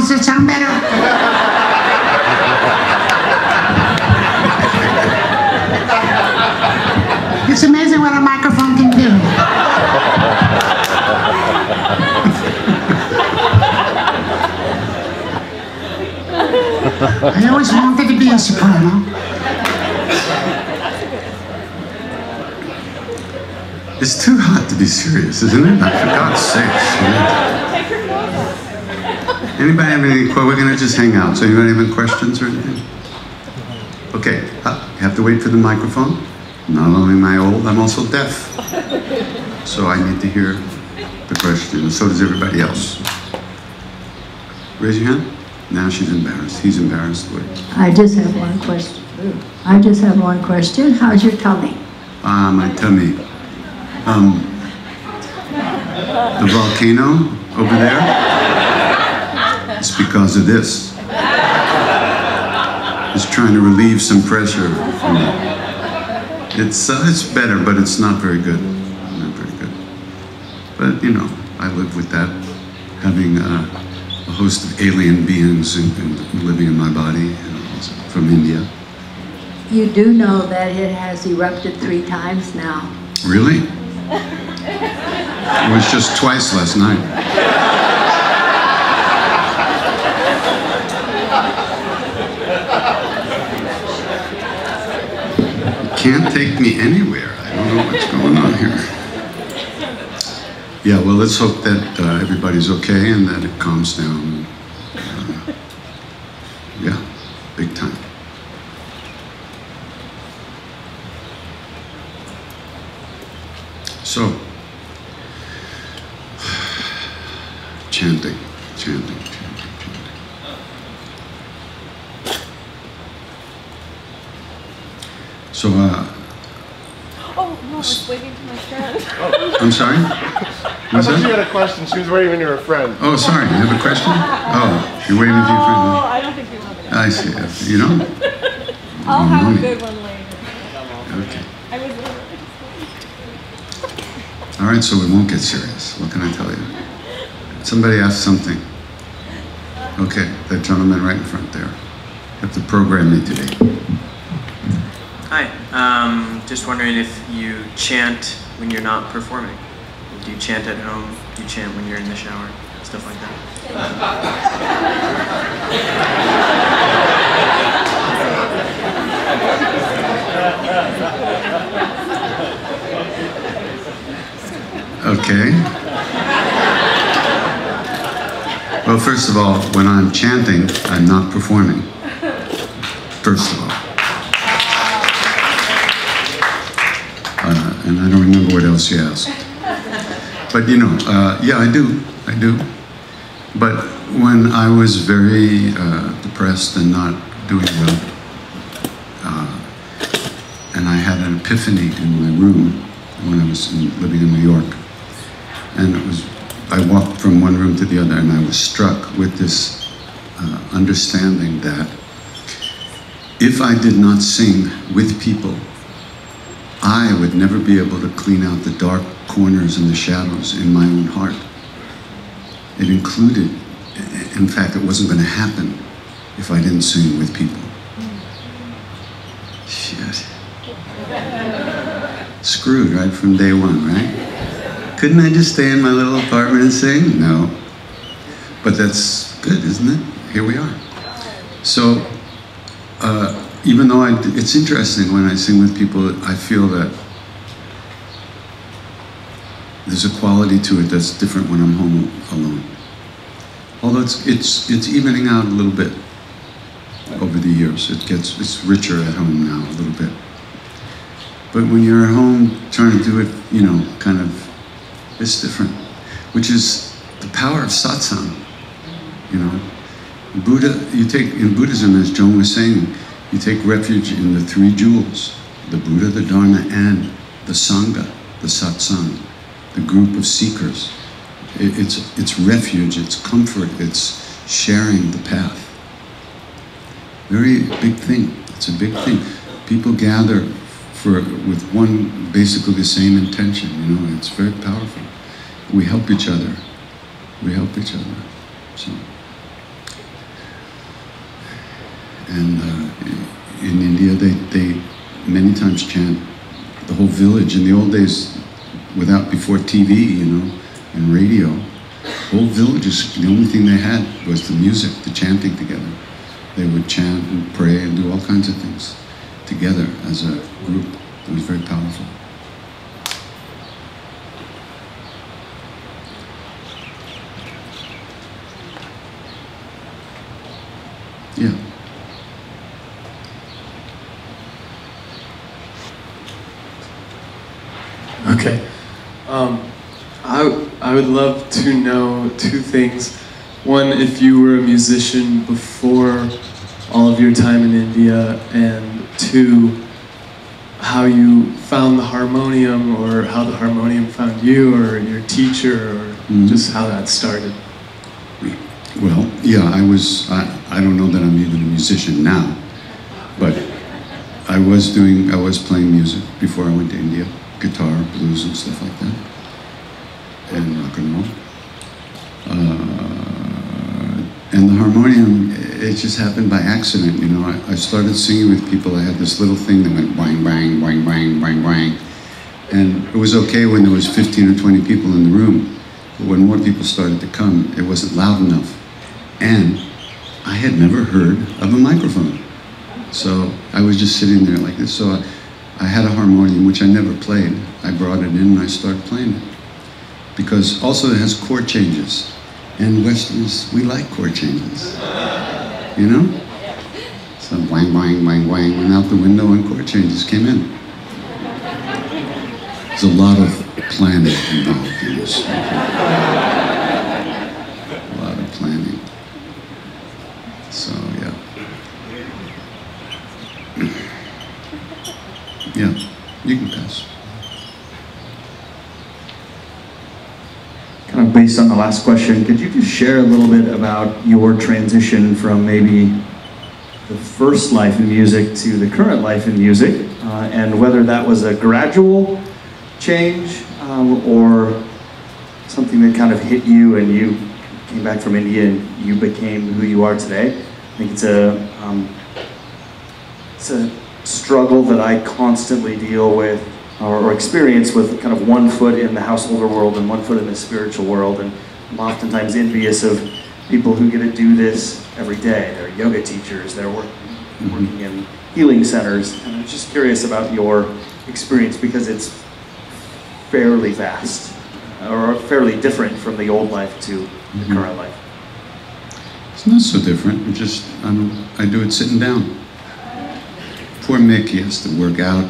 Does it sound better? It's amazing what a microphone can do. I always wanted to be a soprano. It's too hot to be serious, isn't it? For God's sakes. Anybody have any questions? We're going to just hang out. So anybody have any questions or anything? Okay, you have to wait for the microphone. Not only am I old, I'm also deaf. So I need to hear the question, and so does everybody else. Raise your hand. Now she's embarrassed. He's embarrassed. Wait. I just have one question. How's your tummy? My tummy. The volcano over there, it's because of this. It's trying to relieve some pressure from me. It's better, but it's not very good. Not very good. But, you know, I live with that, having a host of alien beings living in my body, from India. You do know that it has erupted 3 times now. Really? It was just twice last night. You can't take me anywhere. I don't know what's going on here. Yeah, well, let's hope that everybody's okay and that it calms down. Yeah, big time. So, chanting. So, oh, no, I was waving to my friend. I'm sorry? I thought you had a question. She was waving to her friend. Oh, sorry. You have a question? Oh, you're waving to your friend. Oh, I don't think you love it. I see. You know? I'll have a good one later. Okay. I was All right, so we won't get serious. What can I tell you? Somebody asked something. Okay, that gentleman right in front there. You have to program me today. Hi, just wondering if you chant when you're not performing. Do you chant at home? Do you chant when you're in the shower? Stuff like that. Okay. Well, first of all, when I'm chanting, I'm not performing. First of all. And I don't remember what else you asked. But you know, yeah, I do. But when I was very depressed and not doing well, and I had an epiphany in my room when I was living in New York, and I walked from one room to the other, and I was struck with this understanding that if I did not sing with people, I would never be able to clean out the dark corners and the shadows in my own heart. It included, in fact, it wasn't going to happen if I didn't sing with people. Shit. Screwed right from day one, right? Couldn't I just stay in my little apartment and sing? No. But that's good, isn't it? Here we are. So, even though it's interesting when I sing with people, I feel that there's a quality to it that's different when I'm home alone. Although it's evening out a little bit over the years. It's richer at home now a little bit. But when you're at home trying to do it, you know, kind of, it's different. Which is the power of satsang, you know. Buddha, in Buddhism, as Joan was saying, you take refuge in the 3 jewels, the Buddha, the Dharma, and the Sangha, the satsang, the group of seekers. It's refuge, it's comfort, it's sharing the path. Very big thing, it's a big thing. People gather with one, basically the same intention, you know, it's very powerful. We help each other, so. And in India, they many times chant the whole village. In the old days, before TV, you know, and radio, whole villages, the only thing they had was the music, the chanting together. They would chant and pray and do all kinds of things together as a group. It was very powerful. Yeah. Okay. I would love to know two things. One, if you were a musician before all of your time in India, and two, how you found the harmonium, or how the harmonium found you, or your teacher, or just how that started. Well, yeah, I don't know that I'm even a musician now, but I was playing music before I went to India, guitar, blues, and stuff like that, and rock and roll. And the harmonium, it just happened by accident, you know. I started singing with people. I had this little thing that went bang, bang, bang, bang, bang, bang. And it was okay when there was 15 or 20 people in the room, but when more people started to come, it wasn't loud enough. And I had never heard of a microphone. So I was just sitting there like this. So I had a harmonium, which I never played. I brought it in and I started playing it. Because also it has chord changes. And Westerners, we like chord changes. You know? So wang, wang, wang, wang went out the window and chord changes came in. There's a lot of planning involved in this. A lot of planning. So, yeah. Yeah, you can pass. Kind of based on the last question, could you just share a little bit about your transition from maybe the first life in music to the current life in music, and whether that was a gradual change or something that kind of hit you and you came back from India and you became who you are today? I think it's a struggle that I constantly deal with or experience with, kind of one foot in the householder world and one foot in the spiritual world, and I'm oftentimes envious of people who get to do this every day. They're yoga teachers, they're working in healing centers, and I'm just curious about your experience because it's fairly vast or fairly different from the old life to the current life. It's not so different. I do it sitting down. Poor Mick, he has to work out,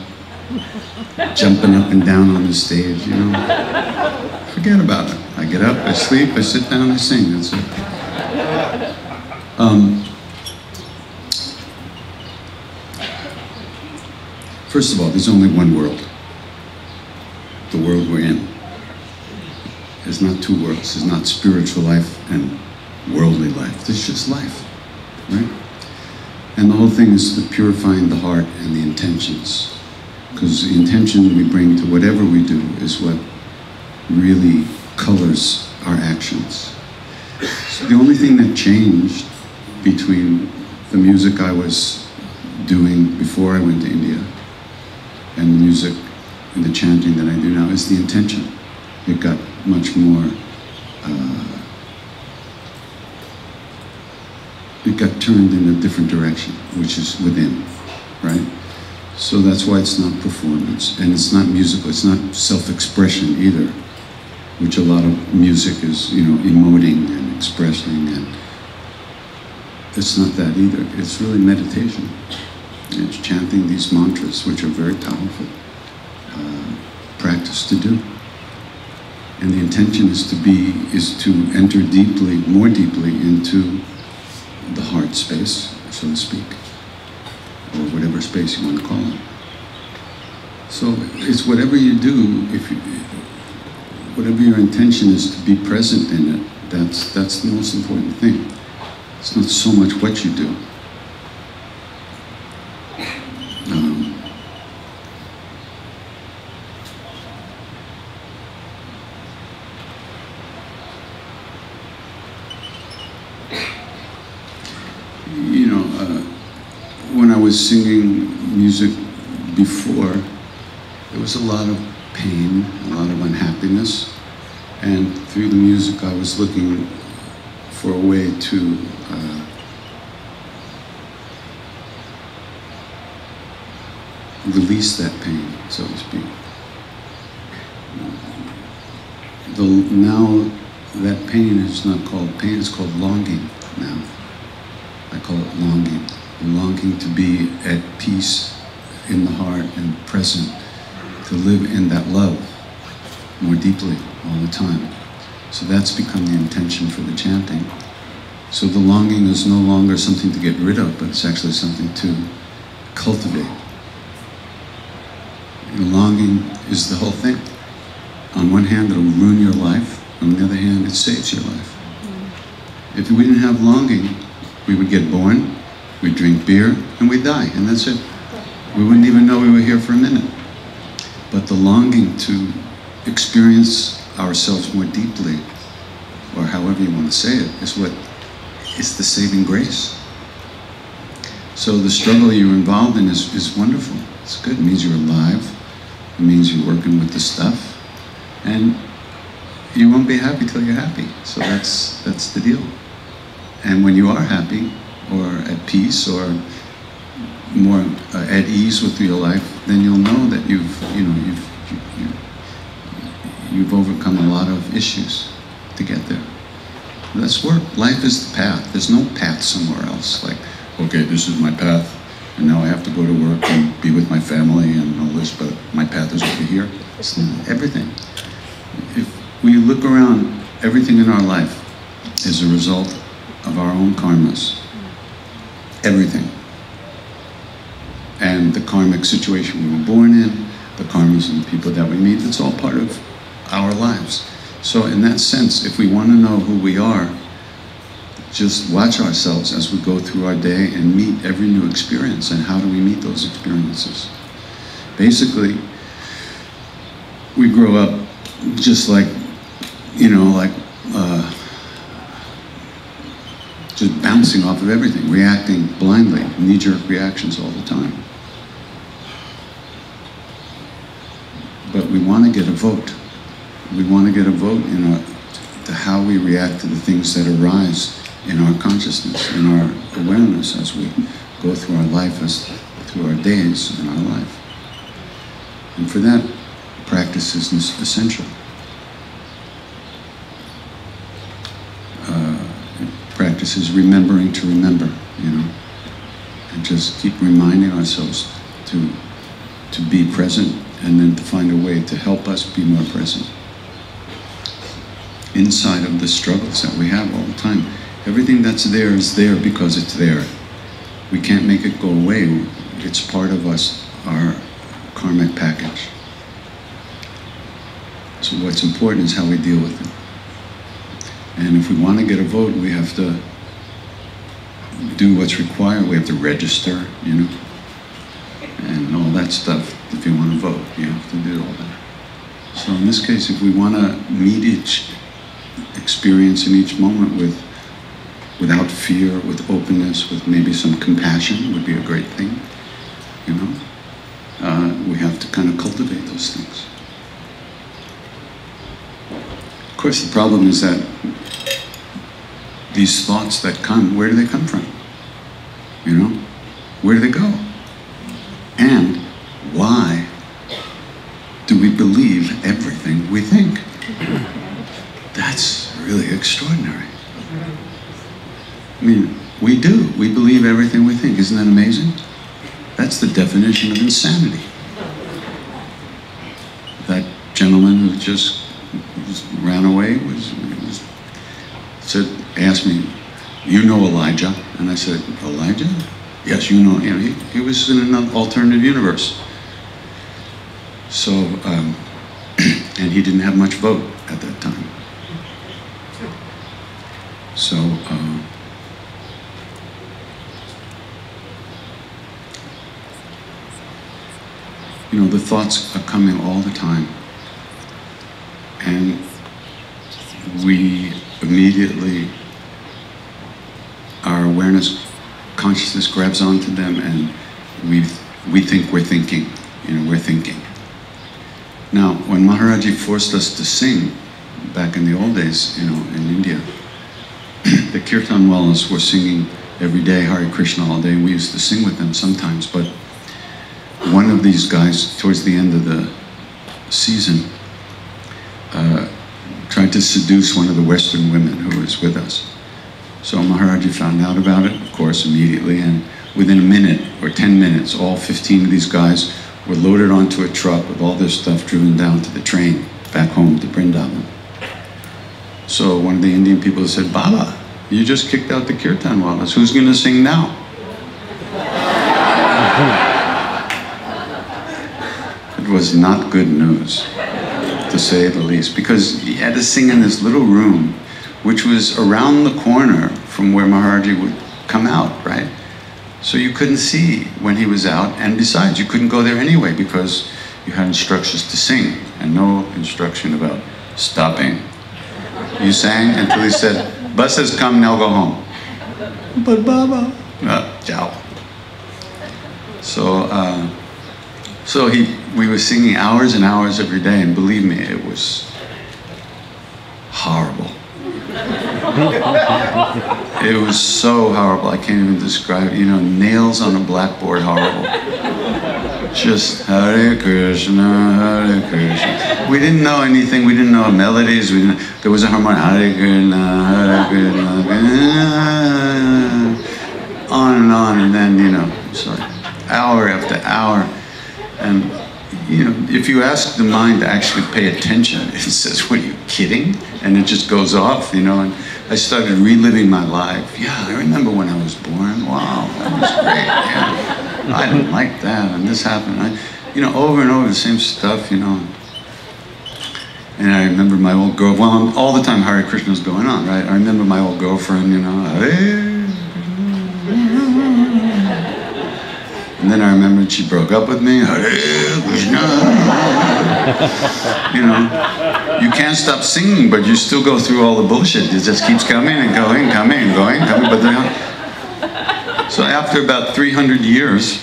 jumping up and down on the stage, you know. Forget about it. I get up, I sleep, I sit down, I sing, that's it. First of all, there's only one world. The world we're in. There's not two worlds. There's not spiritual life and worldly life. There's just life, right? And the whole thing is the purifying the heart and the intentions. Because the intention we bring to whatever we do is what really colors our actions. So the only thing that changed between the music I was doing before I went to India and the music and the chanting that I do now is the intention. It got much more, it got turned in a different direction, which is within, right? So that's why it's not performance, and it's not musical, it's not self-expression either, which a lot of music is, you know, emoting and expressing, and it's not that either. It's really meditation. It's chanting these mantras, which are very powerful practice to do. And the intention is to enter deeply, more deeply into the heart space, so to speak, or whatever space you want to call it. So it's whatever you do, whatever your intention is to be present in it, that's the most important thing. It's not so much what you do. was singing music before, there was a lot of pain, a lot of unhappiness, and through the music I was looking for a way to release that pain, so to speak. Now that pain is not called pain, it's called longing now. I call it longing. Longing to be at peace in the heart and present, to live in that love more deeply all the time. So that's become the intention for the chanting. So the longing is no longer something to get rid of, but it's actually something to cultivate. And longing is the whole thing. On one hand, it'll ruin your life. On the other hand, it saves your life. If we didn't have longing, we would get born, we'd drink beer, and we'd die, and that's it. We wouldn't even know we were here for a minute. But the longing to experience ourselves more deeply, or however you want to say it, is what is the saving grace. So the struggle you're involved in is wonderful. It's good. It means you're alive. It means you're working with the stuff. And you won't be happy till you're happy. So that's the deal. And when you are happy, or at peace, or more at ease with your life, then you'll know that you've overcome a lot of issues to get there. That's work. Life is the path. There's no path somewhere else. Like, okay, this is my path, and now I have to go to work and be with my family and all this, but my path is over here. It's not everything. If we look around, everything in our life is a result of our own karmas. Everything. And the karmic situation we were born in, the karmas and the people that we meet, it's all part of our lives. So in that sense, if we want to know who we are, just watch ourselves as we go through our day and meet every new experience. And how do we meet those experiences? Basically, we grow up just like, just bouncing off of everything, reacting blindly, knee-jerk reactions all the time. But we want to get a vote. We want to get a vote to how we react to the things that arise in our consciousness, in our awareness as we go through our life, through our days in our life. And for that, practice is essential. Practice is remembering to remember, and just keep reminding ourselves to be present, and then to find a way to help us be more present. Inside of the struggles that we have all the time, everything that's there is there because it's there. We can't make it go away. It's part of us, our karmic package. So what's important is how we deal with it. And if we want to get a vote, we have to do what's required. We have to register, and all that stuff. If you want to vote, you have to do all that. So in this case, if we want to meet each experience in each moment without fear, with openness, with maybe some compassion, would be a great thing, we have to kind of cultivate those things. Of course, the problem is that these thoughts that come, where do they come from? Where do they go? And why do we believe everything we think? That's really extraordinary. I mean, we do. We believe everything we think. Isn't that amazing? That's the definition of insanity. That gentleman who just ran away asked me, "You know Elijah?" And I said, "Elijah? Yes, he was in an alternative universe." So, and he didn't have much vote at that time. So, the thoughts are coming all the time. And we immediately, our awareness, consciousness grabs onto them and we think we're thinking, we're thinking. Now, when Maharaji forced us to sing, back in the old days, in India, the Kirtanwalas were singing every day, Hare Krishna all day. We used to sing with them sometimes, but one of these guys, towards the end of the season, tried to seduce one of the Western women who was with us. So Maharaji found out about it, of course, immediately, and within a minute or 10 minutes, all 15 of these guys were loaded onto a truck with all their stuff driven down to the train back home to Vrindavan. So one of the Indian people said, Baba, you just kicked out the Kirtanwalas. Who's going to sing now? It was not good news, to say the least, because he had to sing in this little room, which was around the corner from where Maharaji would come out, right? So you couldn't see when he was out, and besides, you couldn't go there anyway because you had instructions to sing and no instruction about stopping. You sang until he said, bus has come, now go home. But Baba, ciao. So we were singing hours and hours every day, and believe me, it was horrible. It was so horrible, I can't even describe it. Nails on a blackboard, horrible. Just Hare Krishna, Hare Krishna. We didn't know anything, we didn't know melodies, there was a harmonic, Hare Krishna, Hare Krishna, on and on, and then, it's like hour after hour. And, if you ask the mind to actually pay attention, it says, what, are you kidding? And it just goes off, and I started reliving my life. Yeah, I remember when I was born. Wow, that was great. Yeah, I didn't like that, and this happened. Over and over the same stuff, And I remember my old girl. Well, all the time Hare Krishna was going on, right? I remember my old girlfriend, Hare. And then I remembered she broke up with me. Hare Krishna. You can't stop singing, but you still go through all the bullshit. It just keeps coming and going, coming and going, coming. So after about 300 years,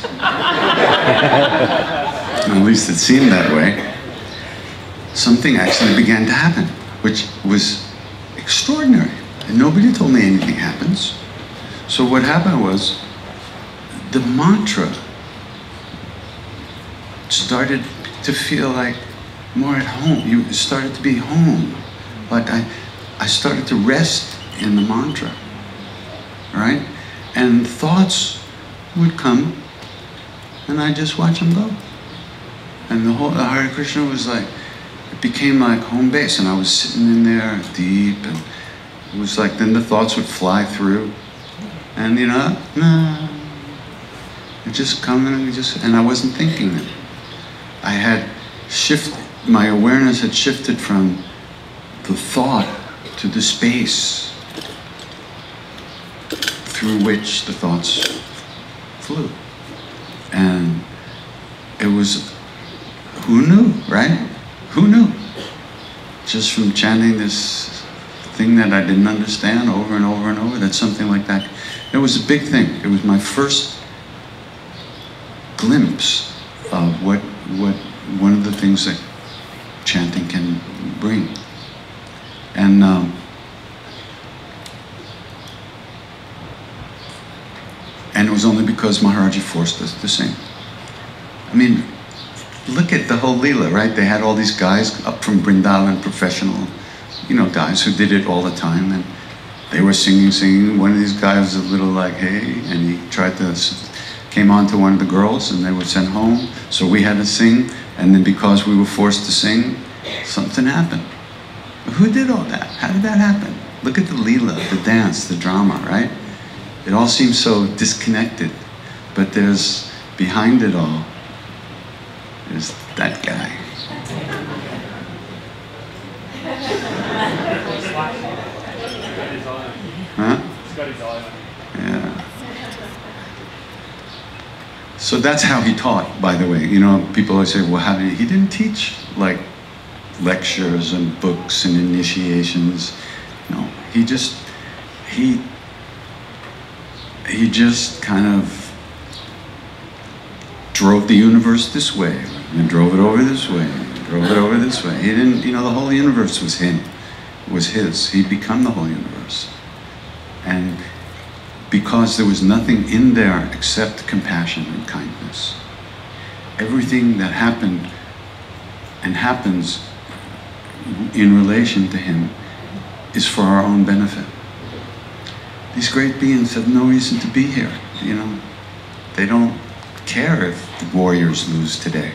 at least it seemed that way, something actually began to happen, which was extraordinary. And nobody told me anything happens. So what happened was, the mantra started to feel like more at home. You started to be home. Like I started to rest in the mantra, right? And thoughts would come, and I just watch them go. And the Hare Krishna was like, it became like home base, and I was sitting in there deep, and it was like, then the thoughts would fly through, and it just come and I wasn't thinking it. I had shifted, my awareness had shifted from the thought to the space through which the thoughts flew. And it was, who knew, right? Who knew? Just from chanting this thing that I didn't understand over and over and over, that something like that. It was a big thing. It was my first glimpse of what one of the things that chanting can bring. And it was only because Maharaji forced us to sing. I mean, look at the whole Leela, right? They had all these guys up from Vrindavan, professional, guys who did it all the time, and they were singing. One of these guys was a little like, hey, and he came on to one of the girls, and they were sent home. So we had to sing, and then because we were forced to sing, something happened. Who did all that? How did that happen? Look at the Leela, the dance, the drama, right? It all seems so disconnected, but there's, behind it all, there's that guy. Huh? Yeah. So that's how he taught, by the way. People always say, well, how did he didn't teach like lectures and books and initiations. No, he just kind of drove the universe this way, and drove it over this way, and drove it over this way. He didn't, you know, the whole universe was him, was his. He'd become the whole universe. And because there was nothing in there except compassion and kindness, everything that happened and happens in relation to him is for our own benefit. These great beings have no reason to be here, you know. They don't care if the warriors lose today.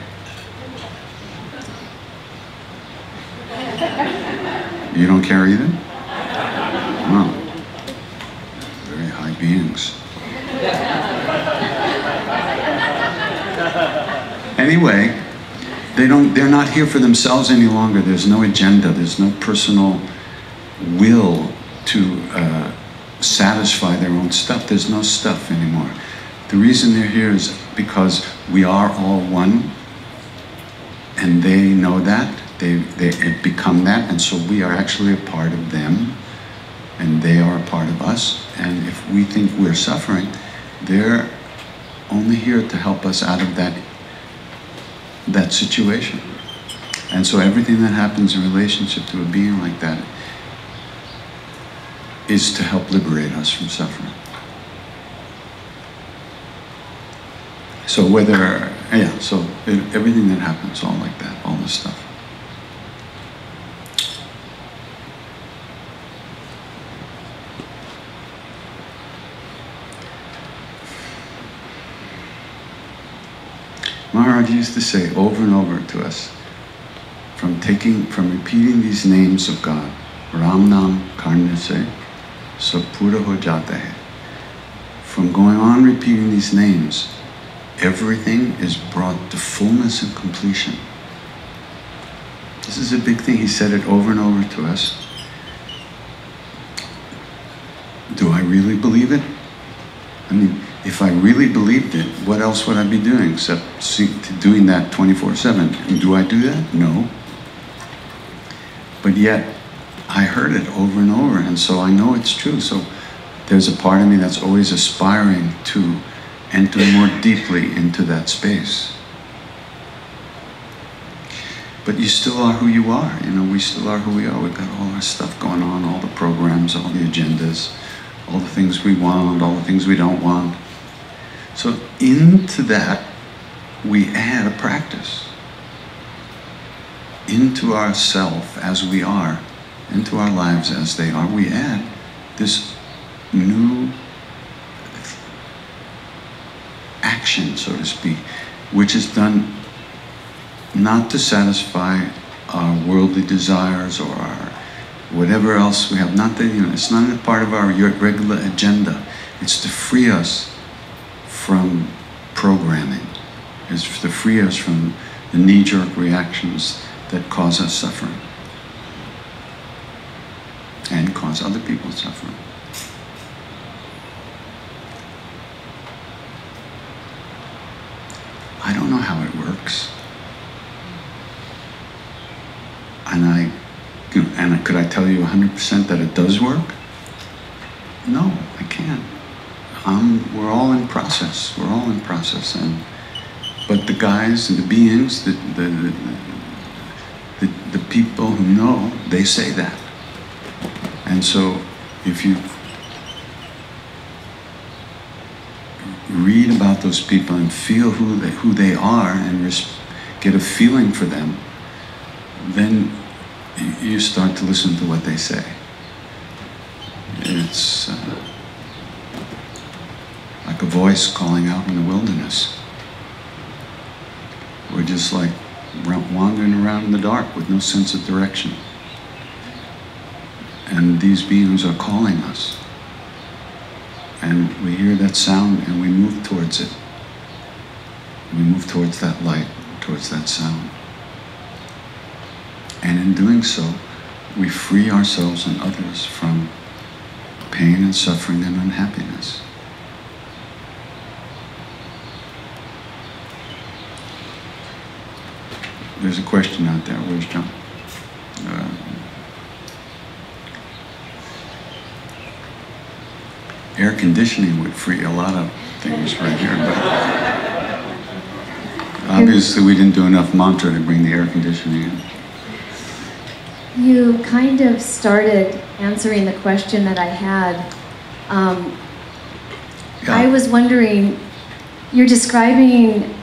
You don't care either? Wow. Very high beings. Anyway, they're not here for themselves any longer. There's no agenda. There's no personal will to satisfy their own stuff. There's no stuff anymore. The reason they're here is because we are all one, and they know that. They have become that, and so we are actually a part of them, and they are a part of us. And if we think we're suffering, they're only here to help us out of that situation. And so everything that happens in relationship to a being like that is to help liberate us from suffering. So everything that happens, all like that, all this stuff. Maharaj used to say over and over to us, from repeating these names of God, Ram Nam Karne Se, Sab Pura Ho Jata Hai. From going on repeating these names, everything is brought to fullness and completion. This is a big thing. He said it over and over to us. Do I really believe it? I mean, if I really believed it, what else would I be doing except doing that 24/7? And do I do that? No. But yet, I heard it over and over, and so I know it's true. So there's a part of me that's always aspiring to enter more deeply into that space. But you still are who you are, you know, we still are who we are. We've got all our stuff going on, all the programs, all the agendas, all the things we want, all the things we don't want. So into that, we add a practice. Into ourself as we are, into our lives as they are, we add this new action, so to speak, which is done not to satisfy our worldly desires or our whatever else we have. Not that, you know, it's not a part of our regular agenda. It's to free us from programming. It's to free us from the knee-jerk reactions that cause us suffering and cause other people suffering. I don't know how it works. And could I tell you 100% that it does work? No, I can't. We're all in process. We're all in process. But the guys and the beings, the people who know, they say that. And so if you read about those people and feel who they are and get a feeling for them, then you start to listen to what they say. It's like a voice calling out in the wilderness. We're just like wandering around in the dark with no sense of direction. And these beings are calling us. And we hear that sound and we move towards it. We move towards that light, towards that sound. And in doing so, we free ourselves and others from pain and suffering and unhappiness. There's a question out there. Where's John? Air conditioning would free a lot of things right here, but Obviously, we didn't do enough mantra to bring the air conditioning in. You kind of started answering the question that I had. I was wondering, you're describing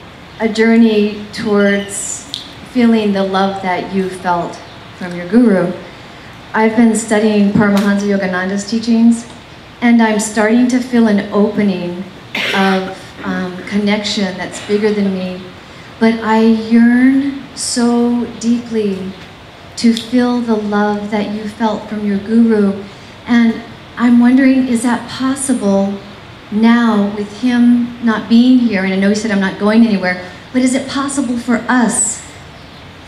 a journey towards feeling the love that you felt from your guru. I've been studying Paramahansa Yogananda's teachings, and I'm starting to feel an opening of connection that's bigger than me. But I yearn so deeply to feel the love that you felt from your guru. And I'm wondering, is that possible now with him not being here? And I know he said I'm not going anywhere, but is it possible for us,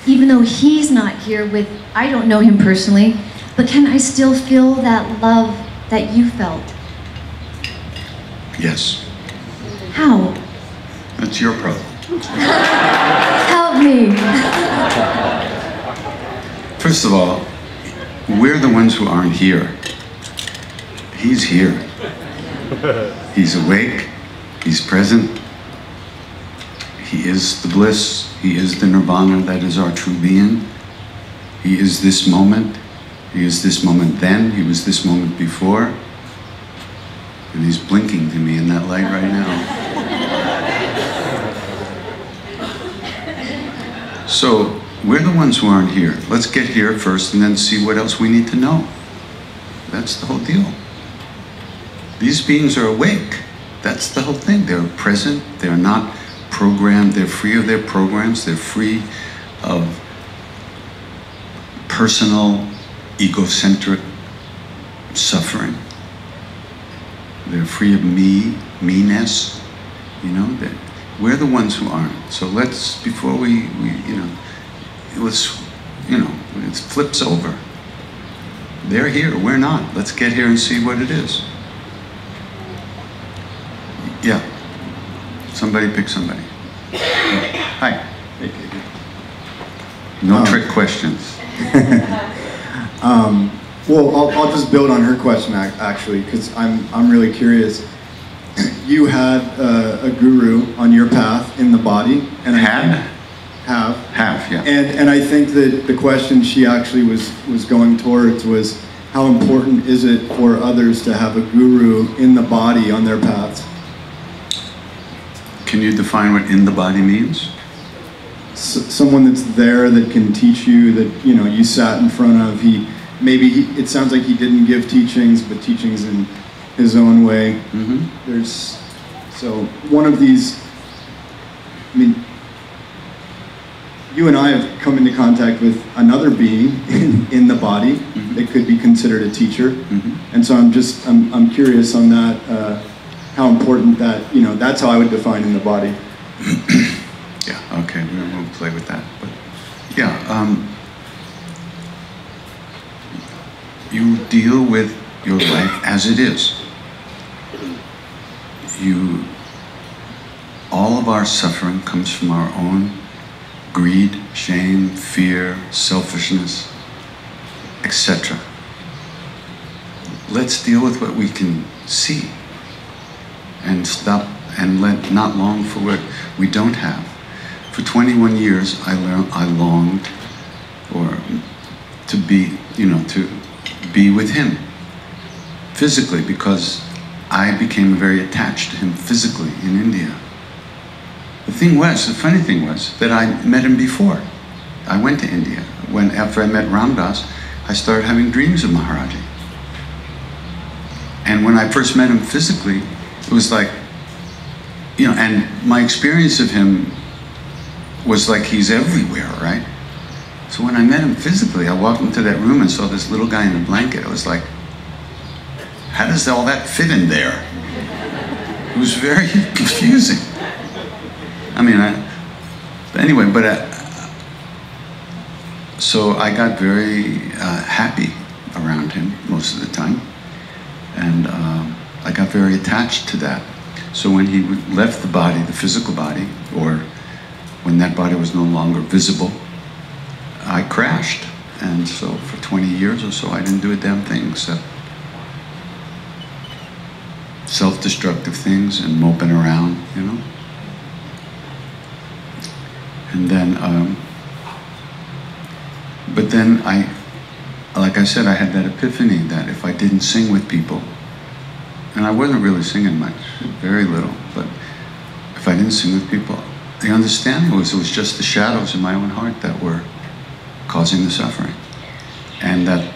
even though he's not here with, I don't know him personally, but can I still feel that love that you felt? Yes. How? That's your problem. Help me. First of all, we're the ones who aren't here. He's here. He's awake. He's present. He is the bliss. He is the nirvana that is our true being. He is this moment. He is this moment then. He was this moment before. And he's blinking to me in that light right now. So, we're the ones who aren't here. Let's get here first and then see what else we need to know. That's the whole deal. These beings are awake. That's the whole thing. They're present. They're not programmed. They're free of their programs. They're free of personal, egocentric suffering. They're free of me-ness. You know, we're the ones who aren't. So let's, before we let's, it flips over. They're here, we're not. Let's get here and see what it is. Yeah. Somebody pick somebody. Hi. No trick questions. Well, I'll just build on her question actually, because I'm really curious. You had a guru on your path in the body, and have, yeah. And I think that the question she actually was going towards was, how important is it for others to have a guru in the body on their paths? Can you define what in the body means? Someone that's there that can teach you, that you sat in front of. It sounds like he didn't give teachings, but teachings in his own way. Mm-hmm. So one of these, you and I have come into contact with another being in the body that could be considered a teacher. And so I'm curious on that, how important that, that's how I would define in the body. Yeah, okay, we'll play with that. But yeah, you deal with your life as it is. All of our suffering comes from our own greed, shame, fear, selfishness, etc. Let's deal with what we can see and stop and not long for what we don't have. For 21 years, I longed to be with him physically, because I became very attached to him physically in India. The funny thing was that I met him before. I went to India. After I met Ramdas, I started having dreams of Maharaji. And when I first met him physically, it was like, and my experience of him was like he's everywhere, right? So when I met him physically, I walked into that room and saw this little guy in a blanket. I was like, how does all that fit in there? It was very confusing. So I got very happy around him most of the time. And I got very attached to that. So when he left the body, the physical body, or when that body was no longer visible, I crashed. And so for 20 years or so, I didn't do a damn thing except self-destructive things and moping around, And then, but then like I said, I had that epiphany that if I didn't sing with people, and I wasn't really singing much, very little, but if I didn't sing with people, the understanding was it was just the shadows in my own heart that were causing the suffering. And that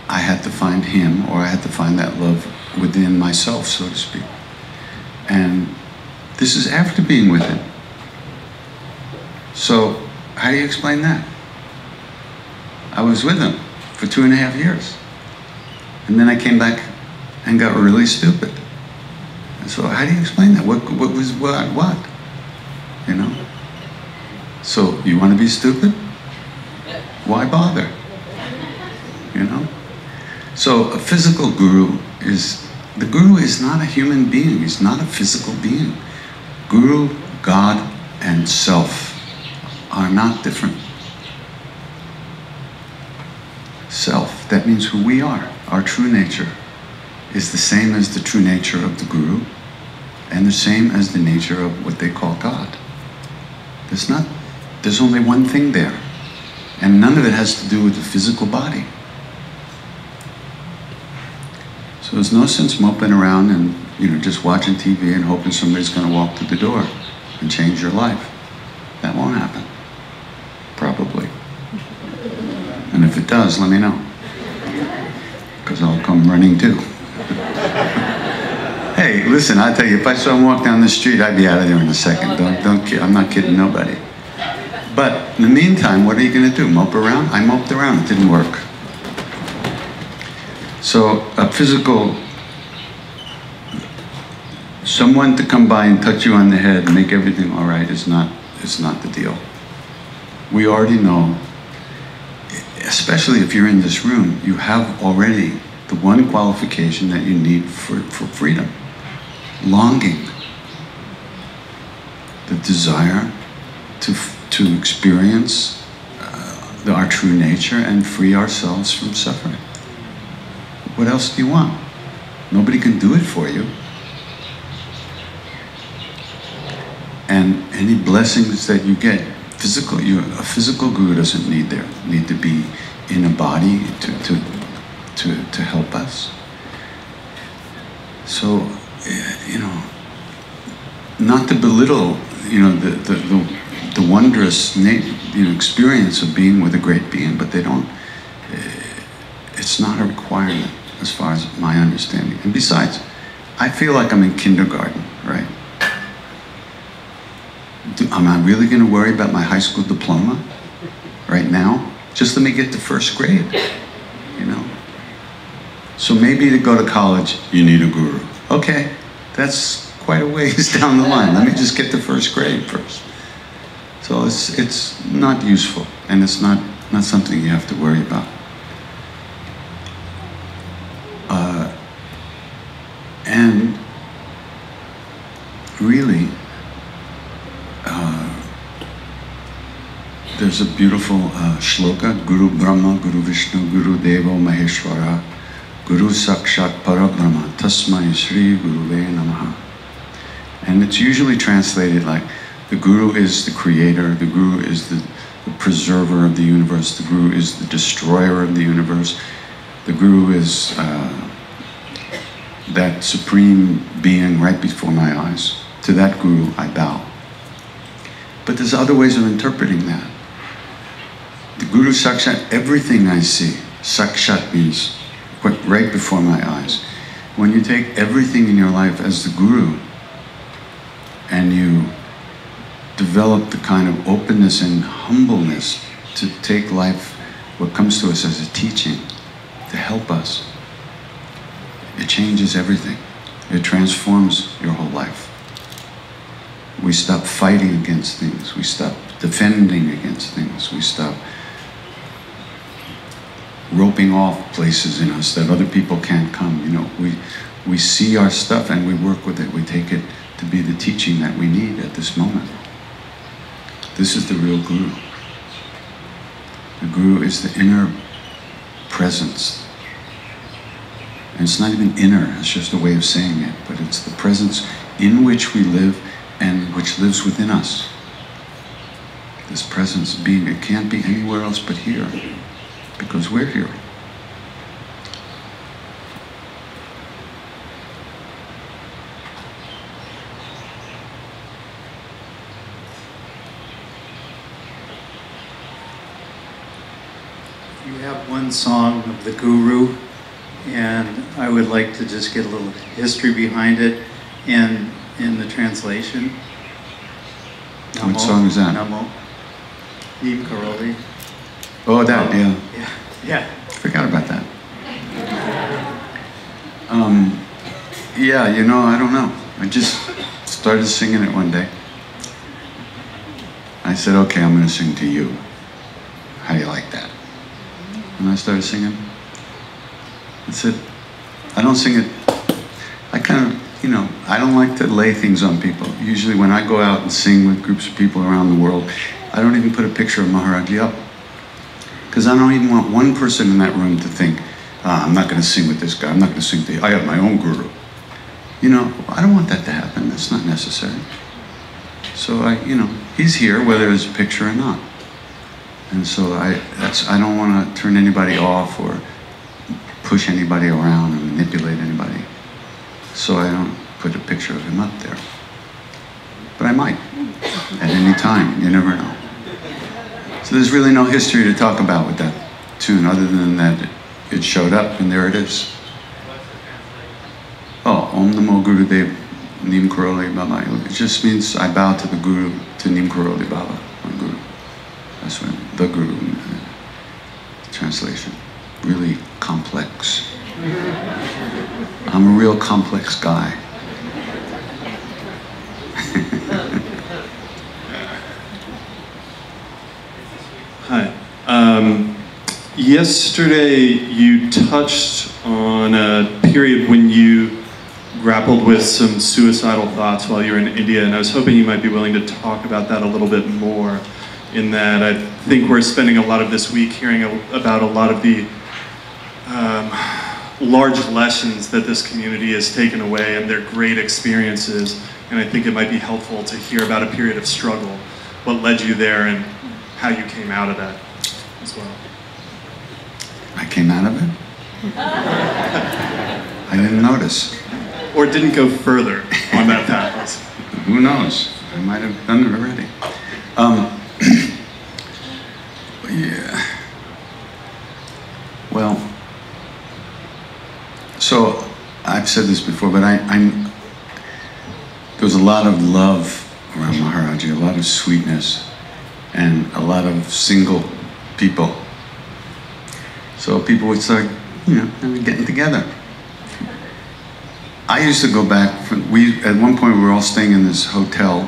I had to find him, or I had to find that love within myself, so to speak. And this is after being with him. So how do you explain that? I was with him for 2.5 years. And then I came back and got really stupid. And so how do you explain that? What was what? You know? So you want to be stupid? Why bother? You know? So a physical guru the guru is not a human being. He's not a physical being. Guru, God, and self are not different. Self, that means who we are. Our true nature is the same as the true nature of the guru and the same as the nature of what they call God. There's only one thing there, and none of it has to do with the physical body. So there's no sense moping around and just watching TV and hoping somebody's going to walk through the door and change your life. That won't happen. Probably. And if it does, let me know, because I'll come running too. Hey, listen, I tell you, if I saw him walk down the street, I'd be out of there in a second. I'm not kidding nobody. But in the meantime, what are you going to do? Mope around? I moped around. It didn't work. So a physical, someone to come by and touch you on the head and make everything all right is not the deal. We already know, especially if you're in this room, you have already the one qualification that you need for freedom. Longing. The desire to experience our true nature and free ourselves from suffering. What else do you want? Nobody can do it for you. And any blessings that you get, a physical guru doesn't need to be in a body to help us. So, not to belittle, the wondrous experience of being with a great being, but it's not a requirement as far as my understanding. And besides, I feel like I'm in kindergarten, right? Am I really going to worry about my high school diploma right now? Just let me get to first grade, So maybe to go to college, you need a guru. Okay, that's quite a ways down the line. Let me just get to first grade first. So it's not useful, and it's not something you have to worry about. And really, there's a beautiful shloka, Guru Brahma, Guru Vishnu, Guru Deva Maheshwara, Guru Sakshat Parabrahma, Tasmai Shri Guruve Namaha. And it's usually translated like, the Guru is the creator, the Guru is the preserver of the universe, the Guru is the destroyer of the universe, the Guru is that supreme being right before my eyes. To that Guru I bow. But there's other ways of interpreting that. The Guru Sakshat, everything I see, Sakshat means right before my eyes. When you take everything in your life as the Guru, and you develop the kind of openness and humbleness to take life, what comes to us as a teaching, to help us, it changes everything. It transforms your whole life. We stop fighting against things. We stop defending against things. We stop roping off places in us that other people can't come. We see our stuff and we work with it. We take it to be the teaching that we need at this moment. This is the real Guru. The Guru is the inner presence. And it's not even inner, it's just a way of saying it, but it's the presence in which we live and which lives within us. This presence being, it can't be anywhere else but here, because we're here. You have one song of the Guru, and I would like to just get a little history behind it and in the translation. What song is that? Namo. Neem Karoli. Oh, that, yeah. Yeah. Forgot about that. Yeah, you know, I don't know. I just started singing it one day. I said, okay, I'm going to sing to you. How do you like that? And I started singing. I said, I don't sing it. I kind of, you know, I don't like to lay things on people. Usually when I go out and sing with groups of people around the world, I don't even put a picture of Maharaji up. Because I don't even want one person in that room to think, I'm not going to sing with this guy, I'm not going to sing to you, I have my own guru. You know, I don't want that to happen, that's not necessary. So you know, he's here whether there's a picture or not. And so I don't want to turn anybody off or push anybody around and manipulate anybody. So I don't put a picture of him up there. But I might, at any time, you never know. So there's really no history to talk about with that tune, other than that it showed up and there it is. Oh, Om Namo Gurudev Neem Karoli Baba. It just means I bow to the Guru, to Neem Karoli Baba, my Guru. That's what the Guru, translation. Really complex. I'm a real complex guy. Hi. Yesterday you touched on a period when you grappled with some suicidal thoughts while you were in India, and I was hoping you might be willing to talk about that a little bit more, in that I think we're spending a lot of this week hearing about a lot of the large lessons that this community has taken away and their great experiences, and I think it might be helpful to hear about a period of struggle, what led you there and how you came out of that as well. I came out of it? I didn't notice. Or didn't go further on that path. Who knows? I might have done it already. Yeah. Well, so I've said this before, but there was a lot of love around Maharaji, a lot of sweetness, and a lot of single people. So people would start, you know, getting together. I used to go back, at one point we were all staying in this hotel,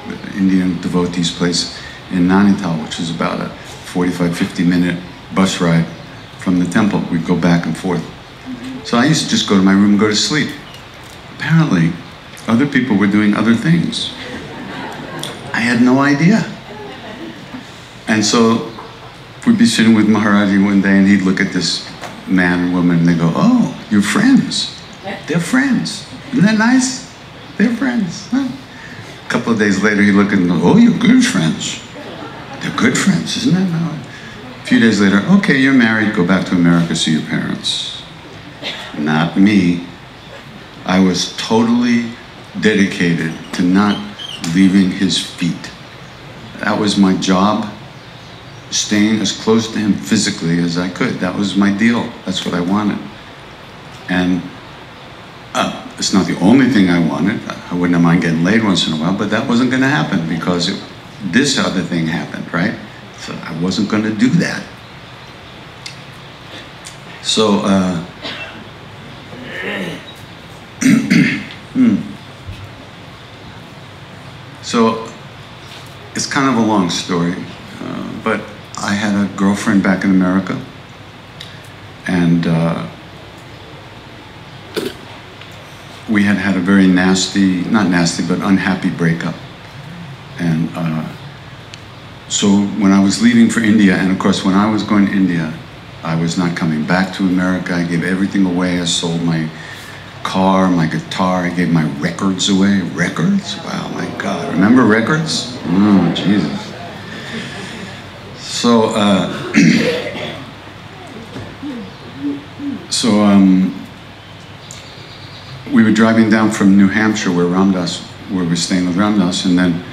the Indian devotees place in Nainital, which was about a 45-50 minute bus ride from the temple. We'd go back and forth. So I used to just go to my room and go to sleep. Apparently, other people were doing other things. I had no idea. And so we'd be sitting with Maharaji one day and he'd look at this man and woman and they go, oh, you're friends. They're friends. Isn't that nice? They're friends. Huh? A couple of days later, he'd look and go, oh, you're good friends. They're good friends, isn't that? No. A few days later, okay, you're married, go back to America, see your parents. Not me. I was totally dedicated to not leaving his feet. That was my job, staying as close to him physically as I could. That was my deal. That's what I wanted. And it's not the only thing I wanted. I wouldn't mind getting laid once in a while, but that wasn't going to happen because this other thing happened, right? So I wasn't going to do that. So, so it's kind of a long story, but I had a girlfriend back in America, and we had had a very nasty, not nasty, but unhappy breakup. And so when I was leaving for India, and of course when I was going to India, I was not coming back to America. I gave everything away. I sold my car, my guitar, I gave my records away. Records? Wow, my God. Remember records? Oh, Jesus. So, we were driving down from New Hampshire, where we were staying with Ramdas, and then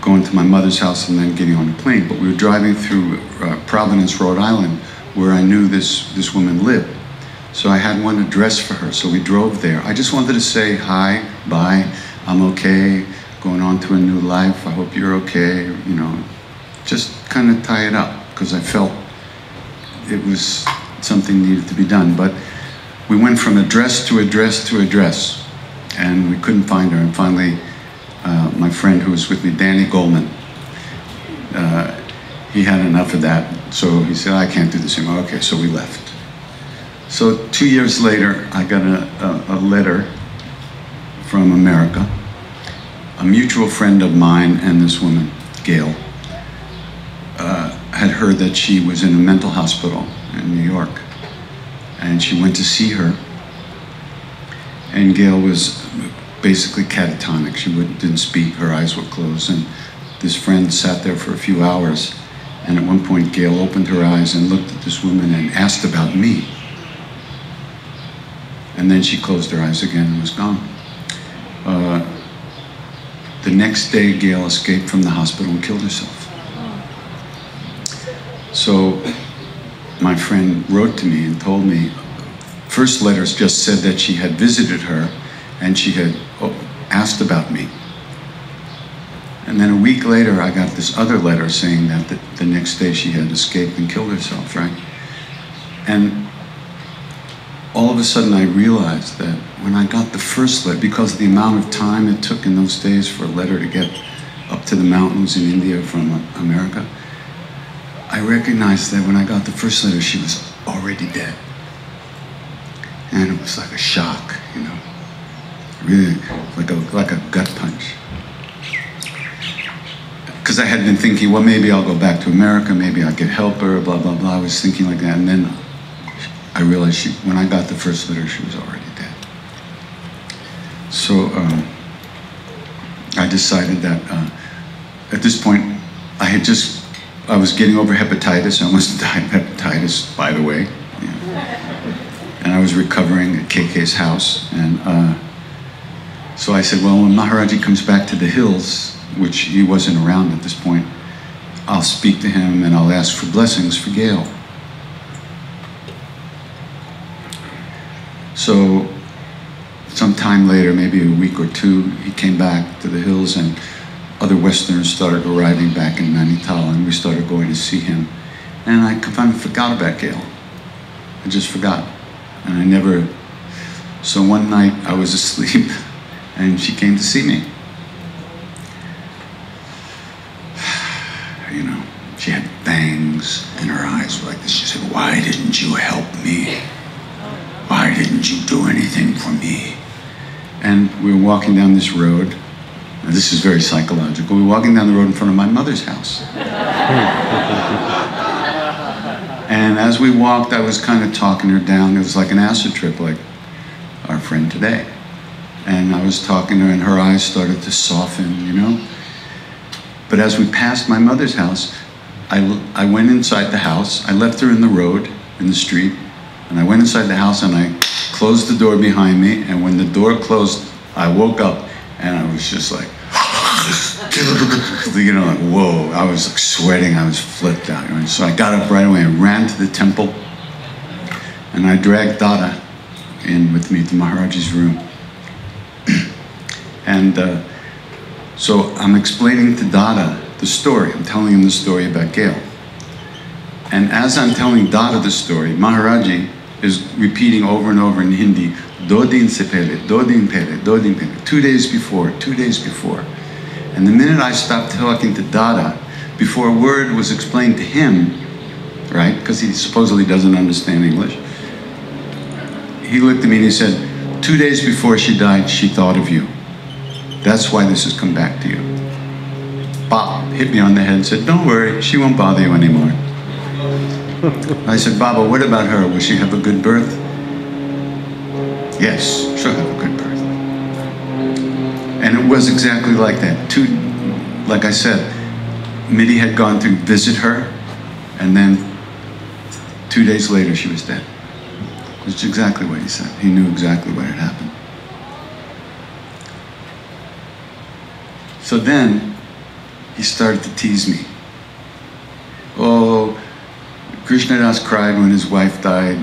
going to my mother's house, and then getting on a plane. But we were driving through Providence, Rhode Island, where I knew this woman lived. So I had one address for her, so we drove there. I just wanted to say hi, bye, I'm okay, going on to a new life, I hope you're okay, you know, just kind of tie it up, because I felt it was something needed to be done. But we went from address to address to address, and we couldn't find her. And finally, my friend who was with me, Danny Goldman, he had enough of that, so he said, I can't do this anymore. Okay, so we left. So 2 years later, I got a letter from America. A mutual friend of mine and this woman, Gail, had heard that she was in a mental hospital in New York. And she went to see her. And Gail was basically catatonic. She didn't speak, her eyes were closed. And this friend sat there for a few hours. And at one point, Gail opened her eyes and looked at this woman and asked about me. And then she closed her eyes again and was gone. The next day, Gail escaped from the hospital and killed herself. So my friend wrote to me and told me, first letters just said that she had visited her and she had asked about me. And then a week later, I got this other letter saying that the next day she had escaped and killed herself, right? And all of a sudden I realized that when I got the first letter, because of the amount of time it took in those days for a letter to get up to the mountains in India from America, I recognized that when I got the first letter, she was already dead. And it was like a shock, you know, really like a gut punch. Because I had been thinking, well, maybe I'll go back to America, maybe I could help her, blah, blah, blah. I was thinking like that, and then I realized when I got the first letter, she was already dead. So I decided that at this point, I was getting over hepatitis. I almost died of hepatitis, by the way. Yeah. And I was recovering at KK's house. And so I said, well, when Maharaji comes back to the hills, which he wasn't around at this point, I'll speak to him and I'll ask for blessings for Gail. So sometime later, maybe a week or two, he came back to the hills and other Westerners started arriving back in Nainital and we started going to see him. And I kind of forgot about Gail. I just forgot. And I never, so one night I was asleep and she came to see me. You know, she had bangs and her eyes were like this. She said, why didn't you help me? Why didn't you do anything for me? And we were walking down this road. Now, this is very psychological. We were walking down the road in front of my mother's house. And as we walked, I was kind of talking her down. It was like an acid trip, like our friend today. And I was talking to her and her eyes started to soften, you know? But as we passed my mother's house, I went inside the house. I left her in the road, in the street. And I went inside the house and I closed the door behind me. And when the door closed, I woke up and I was just like, you know, like, whoa. I was like sweating, I was flipped out. Right? So I got up right away and ran to the temple. And I dragged Dada in with me to Maharaji's room. And so I'm explaining to Dada the story. I'm telling him the story about Gail. And as I'm telling Dada the story, Maharaji is repeating over and over in Hindi, "Do din se pehle, do din pehle, do din pehle," 2 days before, 2 days before. And the minute I stopped talking to Dada, before a word was explained to him, right, because he supposedly doesn't understand English, he looked at me and he said, 2 days before she died, she thought of you. That's why this has come back to you. Bob hit me on the head and said, don't worry, she won't bother you anymore. I said, Baba, what about her? Will she have a good birth? Yes, she'll have a good birth. And it was exactly like that. Like I said, Mitty had gone to visit her And then 2 days later, she was dead. Which is exactly what he said. He knew exactly what had happened. So then, he started to tease me. Oh, Krishnadas cried when his wife died,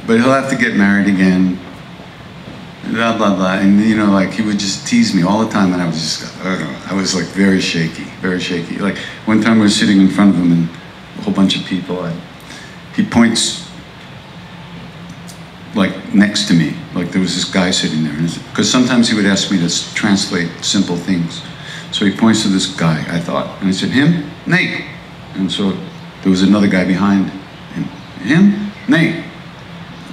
but he'll have to get married again. Blah, blah, blah. And you know, like, he would just tease me all the time, and I was just, I don't know, I was like very shaky, very shaky. Like, one time we were sitting in front of him and a whole bunch of people, and he points like next to me, like there was this guy sitting there, because sometimes he would ask me to translate simple things. So he points to this guy, I thought, and I said, him? Nay. And so there was another guy behind him. Him? Nay.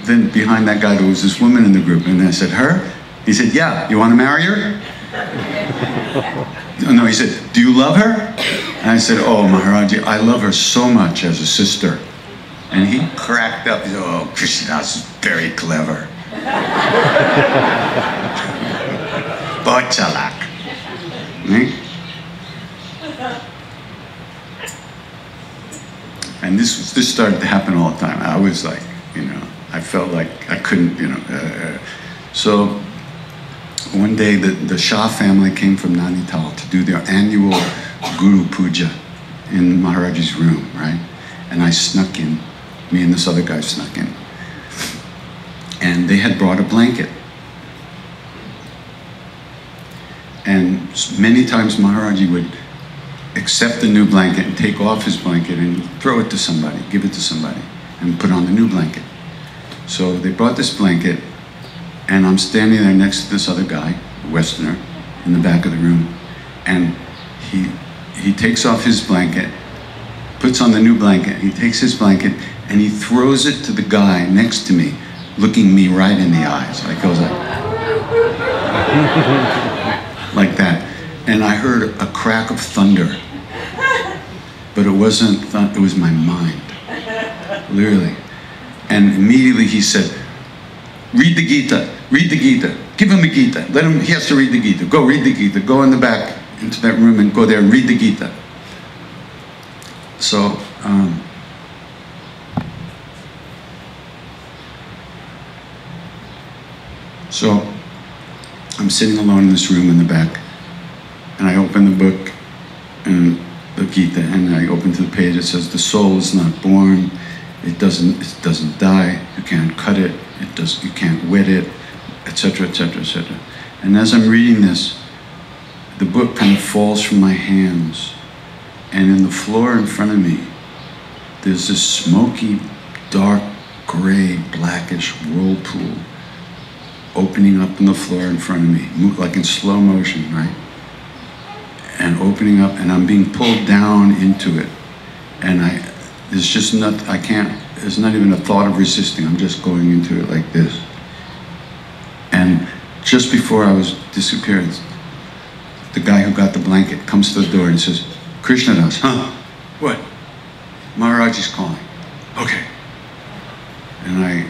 Then behind that guy there was this woman in the group, and I said, her? He said, yeah, you want to marry her? No, he said, do you love her? And I said, oh, Maharaji, I love her so much as a sister. And he cracked up. He said, oh, Krishnadas is very clever. Bahut chalak. And this started to happen all the time. I was like, you know, I felt like I couldn't, you know. So one day the Shah family came from Nainital to do their annual Guru Puja in Maharaji's room, right? And I snuck in. Me and this other guy snuck in. And they had brought a blanket. And many times Maharaji would accept the new blanket and take off his blanket and throw it to somebody, give it to somebody, and put on the new blanket. So they brought this blanket, and I'm standing there next to this other guy, a Westerner, in the back of the room. And he takes off his blanket, puts on the new blanket, he takes his blanket, and he throws it to the guy next to me, looking me right in the eyes. Like, goes like that. And I heard a crack of thunder. But it wasn't thunder, it was my mind. Literally. And immediately he said, read the Gita, read the Gita. Give him the Gita. Let him, he has to read the Gita. Go read the Gita. Go in the back into that room and go there and read the Gita. So, I'm sitting alone in this room in the back, and I open the book and the Gita, and I open to the page. It says, "The soul is not born. It doesn't die. You can't cut it. You can't wet it, etc., etc., etc." And as I'm reading this, the book kind of falls from my hands, and in the floor in front of me, there's this smoky, dark, gray, blackish whirlpool opening up in the floor in front of me, like in slow motion, right? And opening up, and I'm being pulled down into it. And there's just not, there's not even a thought of resisting. I'm just going into it like this. And just before I was disappearing, the guy who got the blanket comes to the door and says, "Krishnadas, huh? What? Maharaji's calling." Okay. And I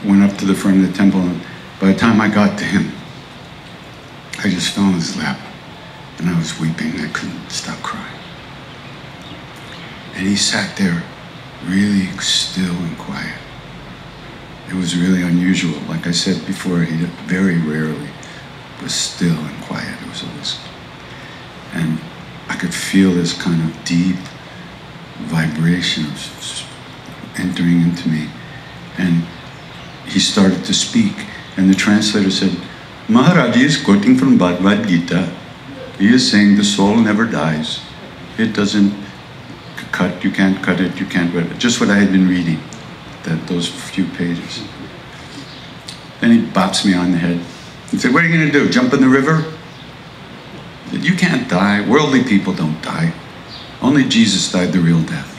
went up to the front of the temple, and by the time I got to him, I just fell in his lap, and I was weeping. I couldn't stop crying. And he sat there really still and quiet. It was really unusual. Like I said before, he very rarely was still and quiet. It was always, and I could feel this kind of deep vibration entering into me. And he started to speak, and the translator said, "Maharaji is quoting from Bhagavad Gita. He is saying the soul never dies. It doesn't cut, you can't cut it, you can't wet it." Just what I had been reading, those few pages. Then he bops me on the head. He said, "What are you going to do, jump in the river?" I said, "You can't die. Worldly people don't die. Only Jesus died the real death."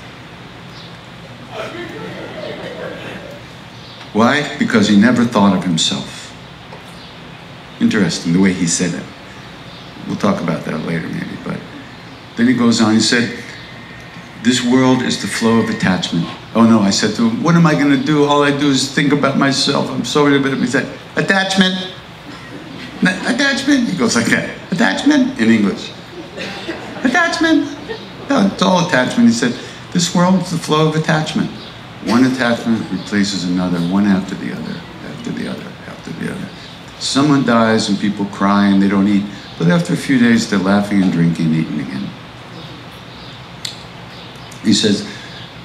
Why? Because he never thought of himself. Interesting, the way he said it. We'll talk about that later maybe, but then he goes on, he said, "This world is the flow of attachment." Oh no, I said to him, "What am I going to do? All I do is think about myself. I'm sorry about it." He said, "Attachment. Attachment." He goes like that. "Attachment," in English. "Attachment. No, it's all attachment." He said, This world is the flow of attachment. One attachment replaces another, one after the other, after the other, after the other. Someone dies and people cry and they don't eat, but after a few days they're laughing and drinking and eating again. He says,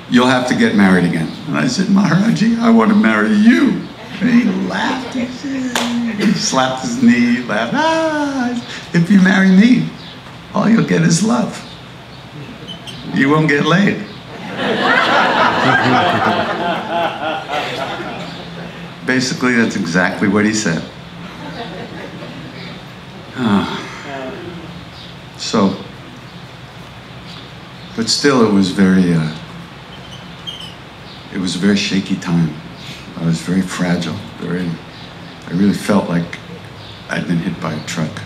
you'll have to get married again. And I said, Maharaji, I want to marry you. And he laughed. He slapped his knee, laughed. Ah, if you marry me, all you'll get is love. You won't get laid. Basically, that's exactly what he said. So, but still, it was a very shaky time. I was very fragile. I really felt like I'd been hit by a truck.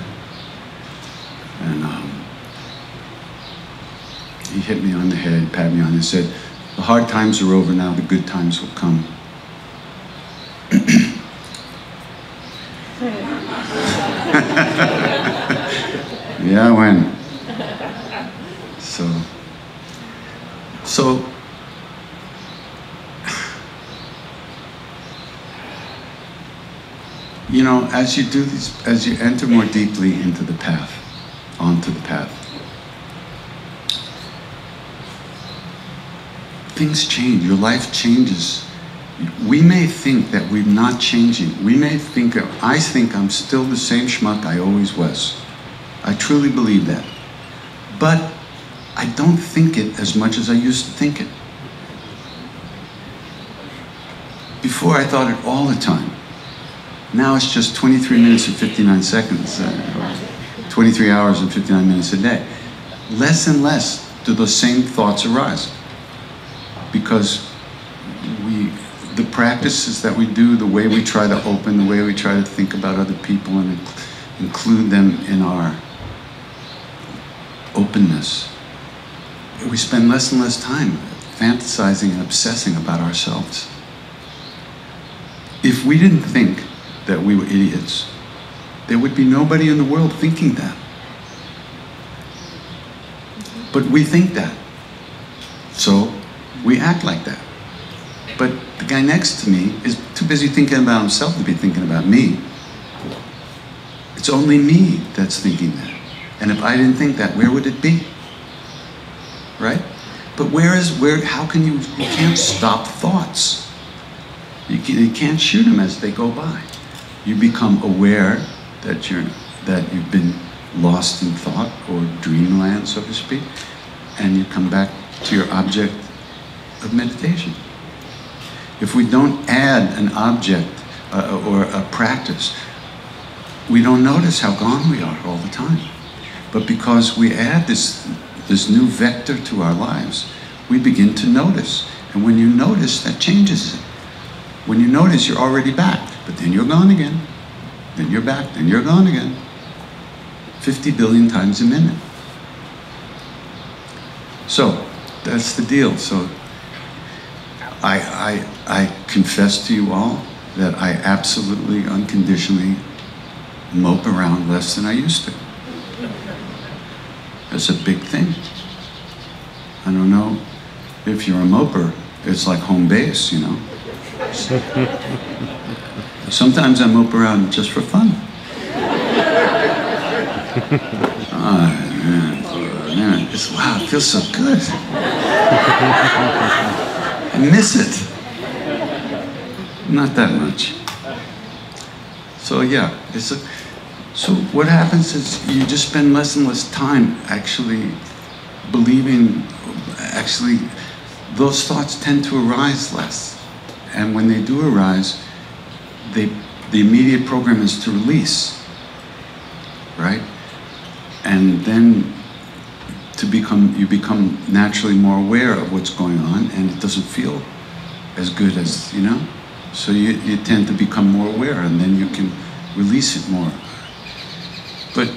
And he hit me on the head, patted me on and said, the hard times are over now, the good times will come. Yeah, when? So, you know, as you do these, as you enter more deeply into the path, onto the path, things change, your life changes. We may think that we're not changing. We may think, I think I'm still the same schmuck I always was. I truly believe that. But I don't think it as much as I used to think it. Before I thought it all the time. Now it's just 23 minutes and 59 seconds, 23 hours and 59 minutes a day. Less and less do those same thoughts arise. Because the practices that we do, the way we try to open, the way we try to think about other people and include them in our openness, we spend less and less time fantasizing and obsessing about ourselves. If we didn't think that we were idiots, there would be nobody in the world thinking that. But we think that. So we act like that. But the guy next to me is too busy thinking about himself to be thinking about me. It's only me that's thinking that. And if I didn't think that, where would it be? Right? But how can you can't stop thoughts. You can't shoot them as they go by. You become aware that you've been lost in thought or dreamland, so to speak, and you come back to your object of meditation. If we don't add an object or a practice, we don't notice how gone we are all the time. But because we add this new vector to our lives, we begin to notice. And when you notice, that changes it. When you notice, you're already back, but then you're gone again. Then you're back, then you're gone again. 50 billion times a minute. So, that's the deal. So, I confess to you all that I absolutely, unconditionally mope around less than I used to. That's a big thing. I don't know if you're a moper, it's like home base, you know. Sometimes I mope around just for fun. Man, wow, it feels so good. I miss it. Not that much. So yeah, so what happens is you just spend less and less time actually believing, those thoughts tend to arise less. And when they do arise, the immediate program is to release, right? And then you become naturally more aware of what's going on, and it doesn't feel as good as, you know? So you tend to become more aware, and then you can release it more. But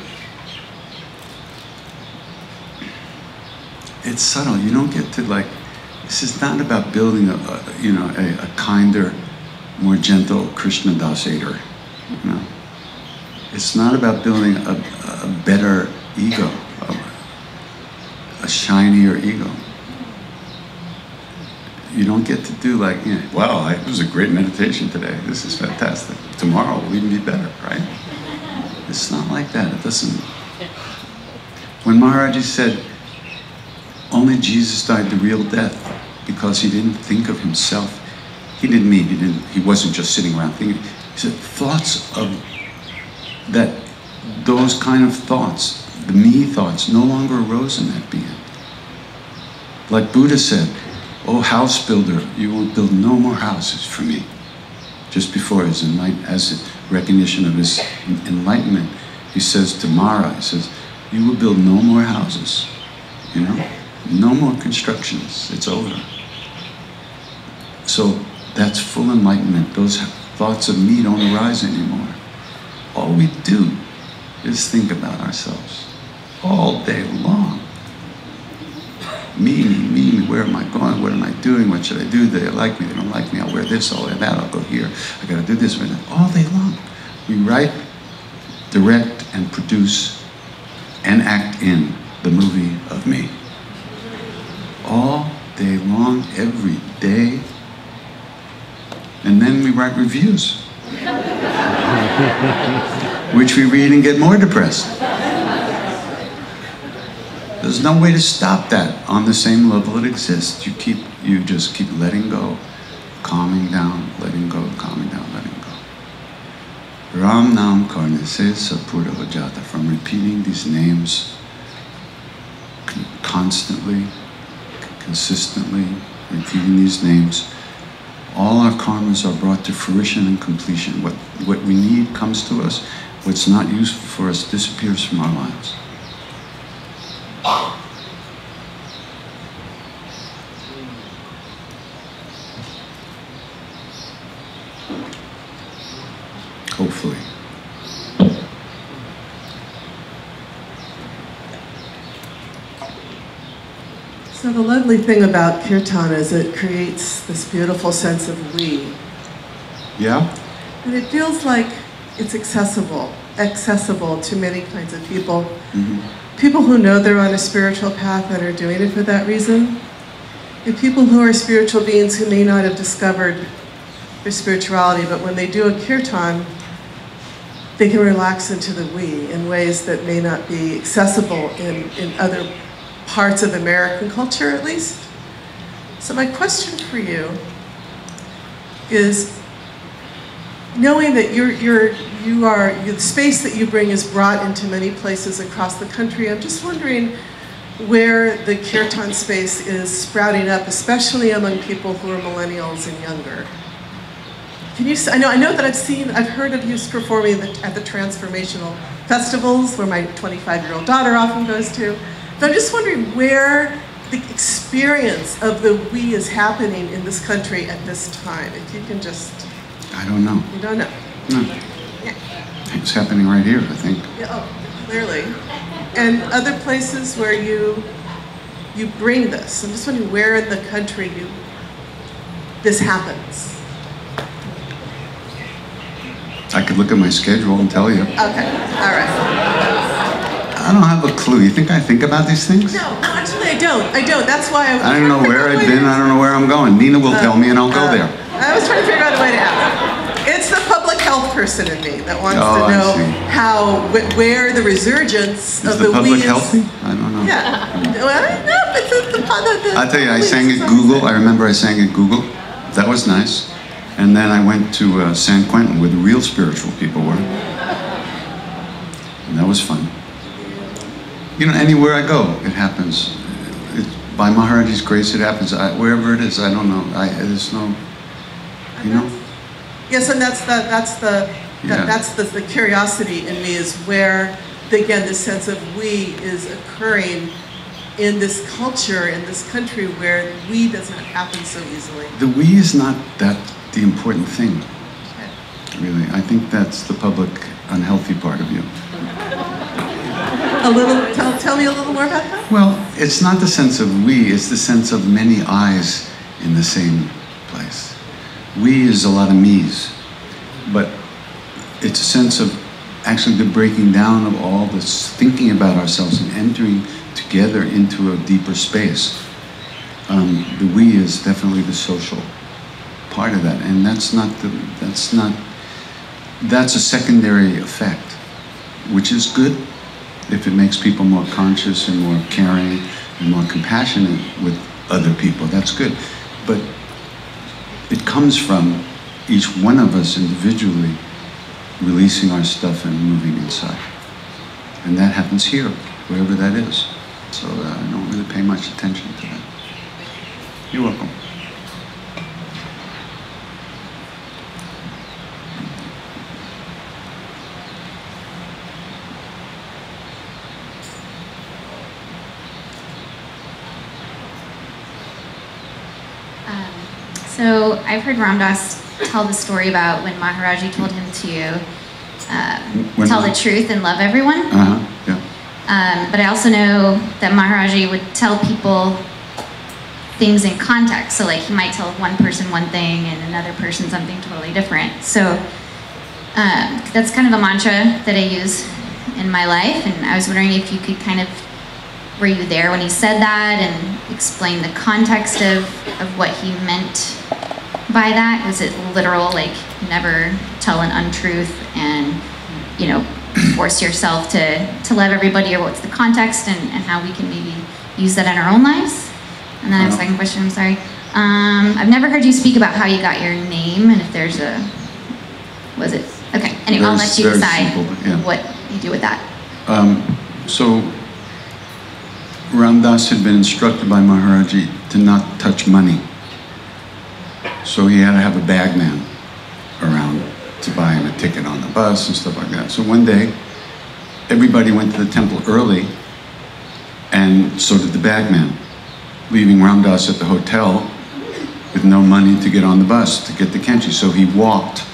it's subtle. You don't get to this is not about building a kinder, more gentle Krishna Dasator, you know? It's not about building a better ego, a shinier ego. you don't get to do like, wow, it was a great meditation today. This is fantastic. Tomorrow will even be better, right? It's not like that. It doesn't. When Maharaji said, only Jesus died the real death because he didn't think of himself. He didn't mean he wasn't just sitting around thinking. He said thoughts of that, those kind of thoughts, the me thoughts, no longer arose in that being. Like Buddha said, oh house builder, you will build no more houses for me. Just before his as a recognition of his enlightenment, he says to Mara, he says, you will build no more houses, you know? No more constructions, it's over. So that's full enlightenment. Those thoughts of me don't arise anymore. All we do is think about ourselves all day long. Me, where am I going? What am I doing? What should I do? They like me, they don't like me, I'll wear this, I'll wear that, I'll go here. I gotta do this, all day long. We write, direct, and produce, and act in the movie of me. All day long, every day. And then we write reviews, which we read and get more depressed. There's no way to stop that on the same level it exists. You just keep letting go, calming down, letting go, calming down, letting go. Ram Nam Karne Se Sapura Hojata, from repeating these names constantly, consistently, repeating these names, all our karmas are brought to fruition and completion. What we need comes to us. What's not useful for us disappears from our lives. Hopefully. So the lovely thing about kirtan is it creates this beautiful sense of we. Yeah? And it feels like it's accessible to many kinds of people. Mm-hmm. People who know they're on a spiritual path and are doing it for that reason. And people who are spiritual beings who may not have discovered their spirituality, but when they do a kirtan, they can relax into the we in ways that may not be accessible in other parts of American culture, at least. So my question for you is, knowing that the space that you bring is brought into many places across the country, I'm just wondering where the kirtan space is sprouting up, especially among people who are millennials and younger. Can you? I know that I've heard of you performing at the transformational festivals, where my 25-year-old daughter often goes to. But I'm just wondering where the experience of the we is happening in this country at this time. If you can just... I don't know. You don't know? No. Yeah. It's happening right here, I think. Yeah, oh, clearly. And other places where you bring this. I'm just wondering where in the country this happens. I could look at my schedule and tell you. Okay, all right. I don't have a clue. You think I think about these things? No, actually I don't. That's why I don't know where I've been. I don't know where I'm going. Nina will tell me and I'll go there. I was trying to figure out a way to ask. It's the public health person in me that wants to know where the resurgence of the we is. Is the public healthy? I don't know. Yeah. Well, no, it's I'll tell you, I sang at Google. I remember I sang at Google. That was nice. And then I went to San Quentin, where the real spiritual people were. And that was fun. You know, anywhere I go, it happens. By Maharaji's grace, it happens. Wherever it is, I don't know. There's no, you know? Yes, and that's the curiosity in me, is where, again, this sense of we is occurring in this culture, in this country, where we does not happen so easily. The we is not the important thing, really. I think that's the public unhealthy part of you. Tell me a little more about that? Well, it's not the sense of we, it's the sense of many eyes in the same place. We is a lot of me's, but it's a sense of actually the breaking down of all this thinking about ourselves and entering together into a deeper space The we is definitely the social part of that, and that's a secondary effect, which is good if it makes people more conscious and more caring and more compassionate with other people. That's good, but it comes from each one of us individually releasing our stuff and moving inside, and that happens here, wherever that is. So I don't really pay much attention to that. You're welcome. So I've heard Ram Dass tell the story about when Maharaji told him to tell the truth and love everyone. Yeah. But I also know that Maharaji would tell people things in context. So like he might tell one person one thing and another person something totally different. So that's kind of a mantra that I use in my life. And I was wondering if you could kind of, were you there when he said that and explain the context of what he meant by that? Was it literal, like never tell an untruth and, you know, force yourself to love everybody, or what's the context and how we can maybe use that in our own lives? And then I have a second question, I'm sorry. I've never heard you speak about how you got your name and if there's a, was it? Okay, anyway, I'll let you decide what you do with that. So Ram Dass had been instructed by Maharaji to not touch money. So he had to have a bagman around to buy him a ticket on the bus and stuff like that. So one day, everybody went to the temple early, and so did the bagman, leaving Ram Dass at the hotel with no money to get on the bus to get to Kainchi. So he walked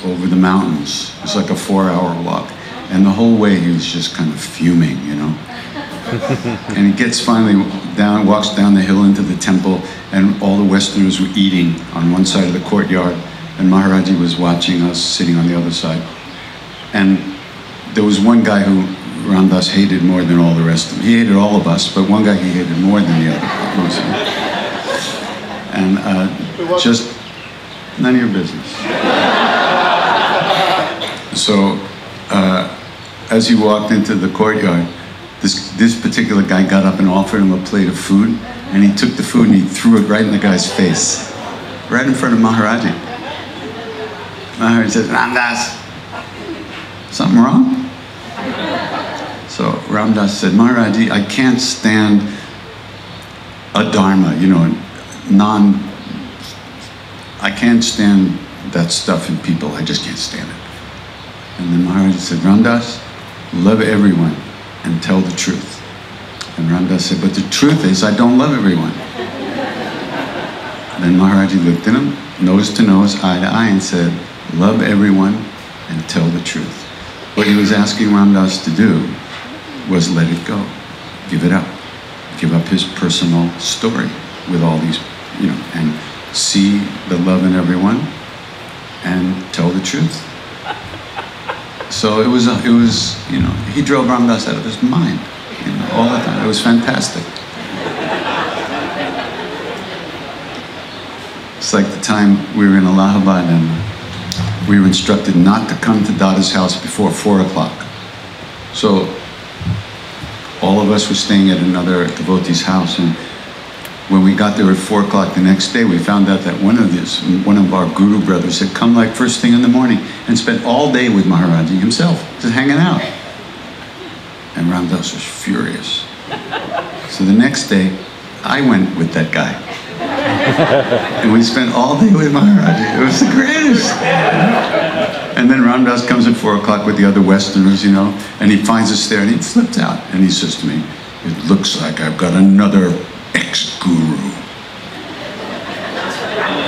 over the mountains. It was like a 4-hour walk. And the whole way he was just kind of fuming, you know. And he gets finally down, walks down the hill into the temple, and all the Westerners were eating on one side of the courtyard, and Maharaji was watching us sitting on the other side. And there was one guy who Ram Dass hated more than all the rest of them. He hated all of us, but one guy he hated more than the other. And just none of your business. So as he walked into the courtyard, this particular guy got up and offered him a plate of food, and he took the food and he threw it right in the guy's face, right in front of Maharaji. Maharaji said, Ram Dass, something wrong? So Ram Dass said, Maharaji, I can't stand a dharma, you know, I can't stand that stuff in people, I just can't stand it. And then Maharaji said, Ram Dass, love everyone and tell the truth. And Ram Dass said, but the truth is I don't love everyone. And then Maharaji looked at him, nose to nose, eye to eye, and said, love everyone and tell the truth. What he was asking Ram Dass to do was let it go, give it up, give up his personal story with all these, you know, and see the love in everyone and tell the truth. So it was, you know, he drove Ram Dass out of his mind, you know, all the time. It was fantastic. It's like the time we were in Allahabad and we were instructed not to come to Dada's house before 4 o'clock. So all of us were staying at another devotee's house, and when we got there at 4 o'clock the next day, we found out that one of our guru brothers had come like first thing in the morning and spent all day with Maharaji himself, just hanging out. And Ram Dass was furious. So the next day, I went with that guy. And we spent all day with Maharaji. It was the greatest. And then Ram Dass comes at 4 o'clock with the other Westerners, you know, and he finds us there and he flips out. And he says to me, it looks like I've got another ex-guru.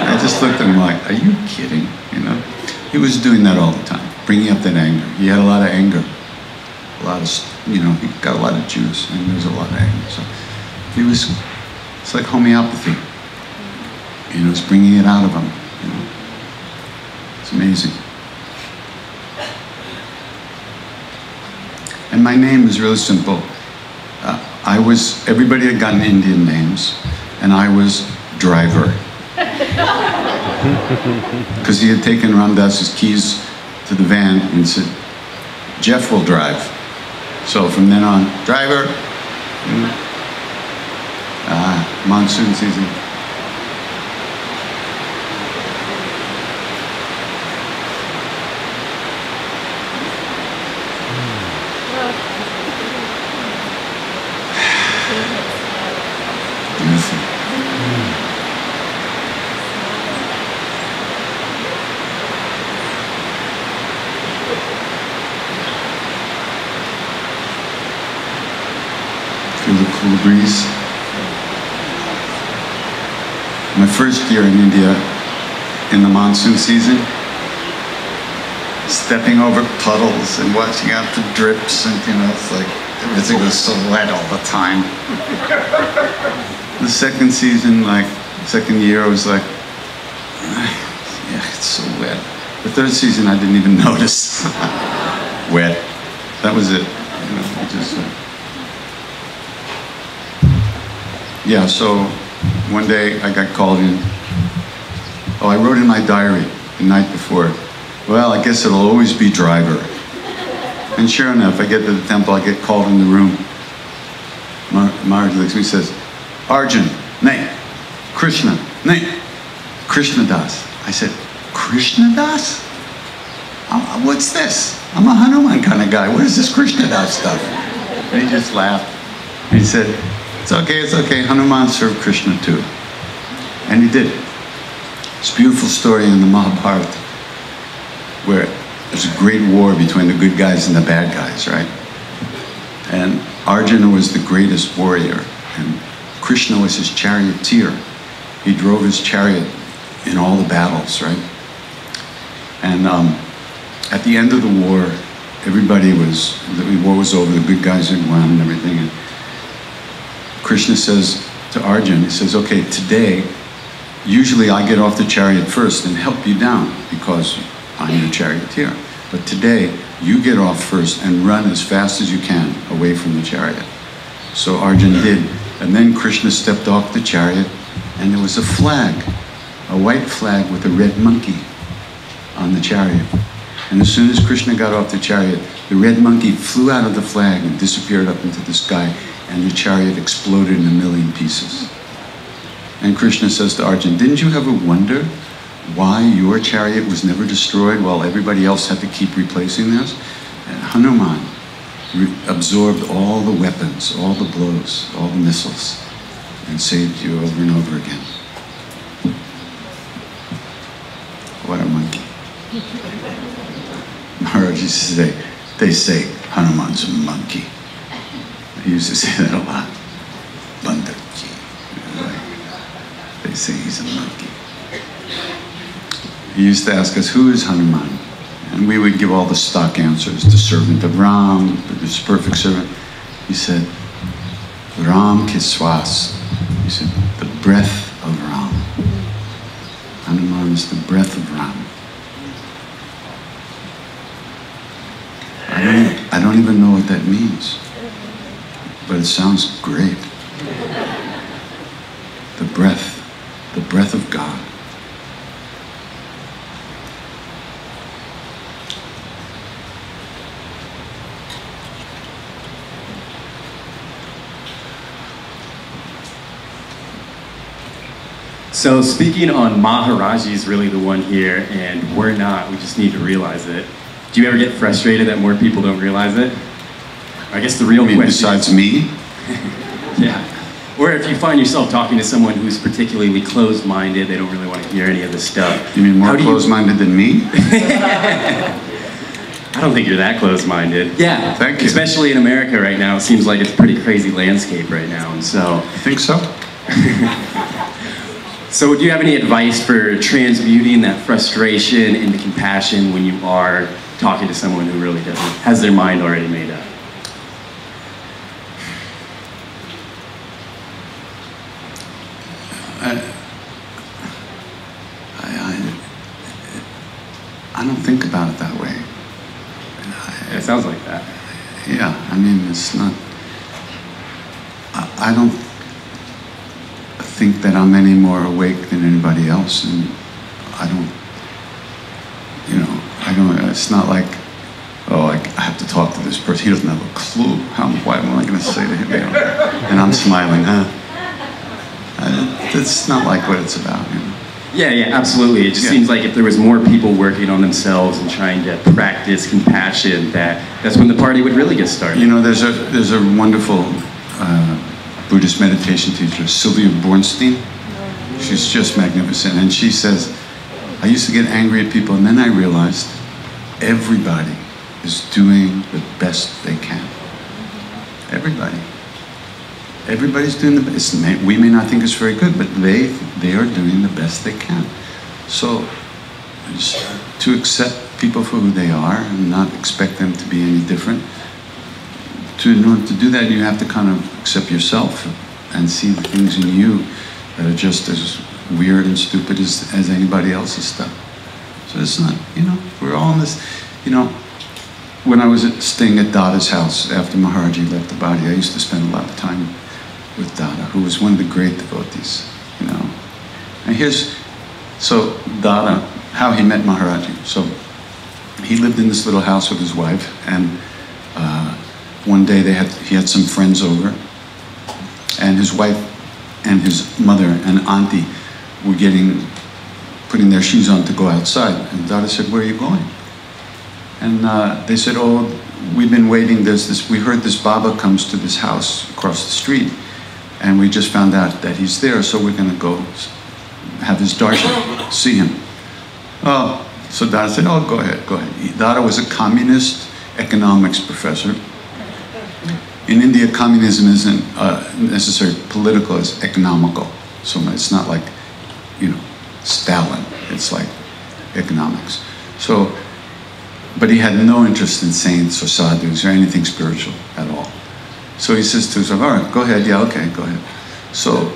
I just looked at him like, are you kidding? You know, he was doing that all the time, bringing up that anger. He had a lot of anger, a lot of, you know, he got a lot of juice, and there was a lot of anger. So he was, it's like homeopathy. You know, it's bringing it out of him. You know, it's amazing. And my name is really simple. Everybody had gotten Indian names, and I was driver. Because he had taken Ram Dass's keys to the van and said, Jeff will drive. So from then on, driver. Monsoon season. Beautiful. Feel the cool breeze. My first year in India, in the monsoon season, stepping over puddles and watching out the drips, and it's like everything was so wet all the time. The second season, second year, I was like, yeah, it's so wet. The third season, I didn't even notice. Wet. That was it. Yeah, so one day I got called in. Oh, I wrote in my diary the night before, well, I guess it'll always be driver. And sure enough, I get to the temple, I get called in the room. Maharaj looks at me and says, Arjun, nay, Krishna, nay, Krishna Das. I said, Krishna Das? What's this? I'm a Hanuman kind of guy. What is this Krishna Das stuff? And he just laughed. And he said, it's okay, Hanuman served Krishna too. And he did. It's a beautiful story in the Mahabharata where there's a great war between the good guys and the bad guys, right? And Arjuna was the greatest warrior, and Krishna was his charioteer. He drove his chariot in all the battles, right? And at the end of the war, the war was over, the good guys had won and everything. And Krishna says to Arjuna, he says, okay, today, usually I get off the chariot first and help you down because I'm your charioteer. But today, you get off first and run as fast as you can away from the chariot. So Arjuna did. And then Krishna stepped off the chariot and there was a flag, a white flag with a red monkey on the chariot. And as soon as Krishna got off the chariot, the red monkey flew out of the flag and disappeared up into the sky, and the chariot exploded in a million pieces. And Krishna says to Arjuna, didn't you ever wonder why your chariot was never destroyed while everybody else had to keep replacing theirs? And Hanuman absorbed all the weapons, all the blows, all the missiles, and saved you over and over again. What a monkey. Maharaj used to say, they say Hanuman's a monkey. He used to say that a lot. Bandarji. They say he's a monkey. He used to ask us, who is Hanuman? And we would give all the stock answers. The servant of Ram, this perfect servant. He said, Ram ki swas. He said, the breath of Ram. Hanuman is the breath of Ram. I don't even know what that means. But it sounds great. The breath of God. So speaking on Maharaji's really the one here, and we're not, we just need to realize it. Do you ever get frustrated that more people don't realize it? I guess the real question besides me? Yeah. Or if you find yourself talking to someone who's particularly closed-minded, they don't really want to hear any of this stuff. You mean more closed-minded than me? I don't think you're that closed-minded. Yeah. Thank you. Especially in America right now, it seems like it's a pretty crazy landscape right now, and so. I think so. So do you have any advice for transmuting that frustration into compassion when you are talking to someone who really has their mind already made up? I don't think about it that way. It sounds like that. Yeah, I mean, it's not, I don't think that I'm any more awake than anybody else, and I don't, it's not like, oh, I have to talk to this person. He doesn't have a clue. What am I going to say to him? And I'm smiling, it's not like what it's about, Yeah, absolutely. It just seems like if there was more people working on themselves and trying to practice compassion, that's when the party would really get started. There's a wonderful Buddhist meditation teacher, Sylvia Bornstein. She's just magnificent. And she says, I used to get angry at people, and then I realized everybody is doing the best they can. Everybody. Everybody's doing the best. We may not think it's very good, but they are doing the best they can. So just to accept people for who they are and not expect them to be any different. In order to do that, you have to kind of accept yourself and see the things in you that are just as weird and stupid as anybody else's stuff. So it's not, we're all in this, when I was staying at Dada's house after Maharaji left the body, I used to spend a lot of time with Dada, who was one of the great devotees, And so Dada, how he met Maharaji. So he lived in this little house with his wife, and one day he had some friends over, and his wife and his mother and auntie were putting their shoes on to go outside. And Dada said, where are you going? And they said, oh, we've been waiting. We heard this Baba comes to this house across the street, and we just found out that he's there, so we're going to go have his darshan, see him. Oh, so Dada said, oh, go ahead, go ahead. Dada was a communist economics professor. In India, communism isn't necessarily political, it's economical. So it's not like, Stalin. It's like economics. So, but he had no interest in saints or sadhus or anything spiritual at all. So he says to himself, all right, go ahead, yeah, okay, go ahead. So